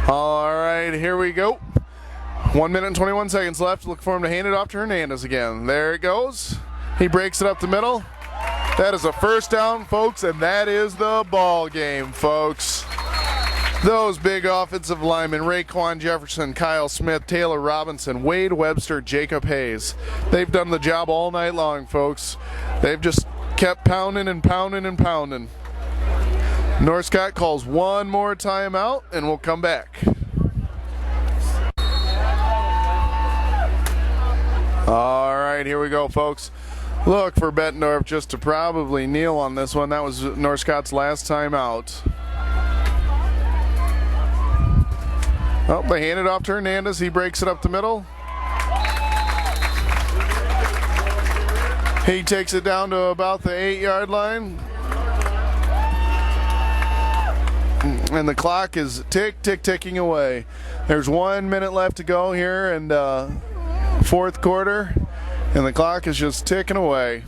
All right, here we go. 1 minute and 21 seconds left. Look for him to hand it off to Hernandez again. There it goes. He breaks it up the middle. That is a first down, folks, and that is the ball game, folks. Those big offensive linemen, Raekwon Jefferson, Kyle Smith, Taylor Robinson, Wade Webster, Jacob Hayes. They've done the job all night long, folks. They've just kept pounding and pounding and pounding. North Scott calls one more timeout, and we'll come back. All right, here we go, folks. Look for Bettendorf just to probably kneel on this one. That was North Scott's last time out. Oh, they hand it off to Hernandez. He breaks it up the middle. He takes it down to about the 8-yard line. And the clock is ticking away. There's 1 minute left to go here in fourth quarter, and the clock is just ticking away.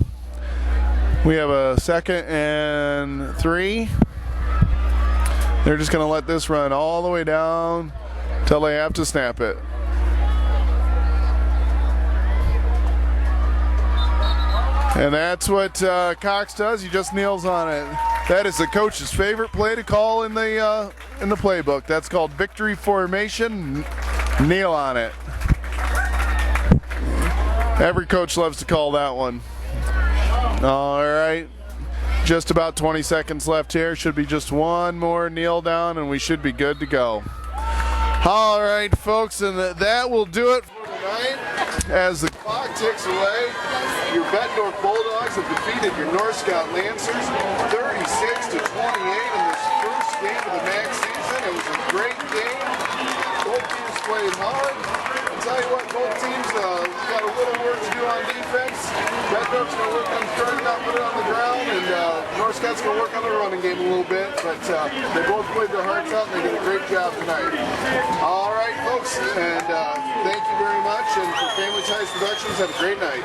We have a 2nd and 3. They're just going to let this run all the way down till they have to snap it. And that's what Cox does. He just kneels on it. That is the coach's favorite play to call in the playbook. That's called victory formation. Kneel on it. Every coach loves to call that one. All right. Just about 20 seconds left here. Should be just one more kneel down and we should be good to go. All right, folks, and that will do it for tonight. As the clock ticks away, your Bettendorf Bulldogs have defeated your North Scout Lancers 36-28 in this first game of the MAC season. It was a great game. Both teams played hard. I'll tell you what, both teams got a little work to do on defense. Bettendorf's going to work on starting out, put it on the ground, and North Scout's going to work on the running game a little bit. But they both played their hearts out, and they did a great job tonight. All right, folks, and thank you very much. And for Family Ties Productions, have a great night.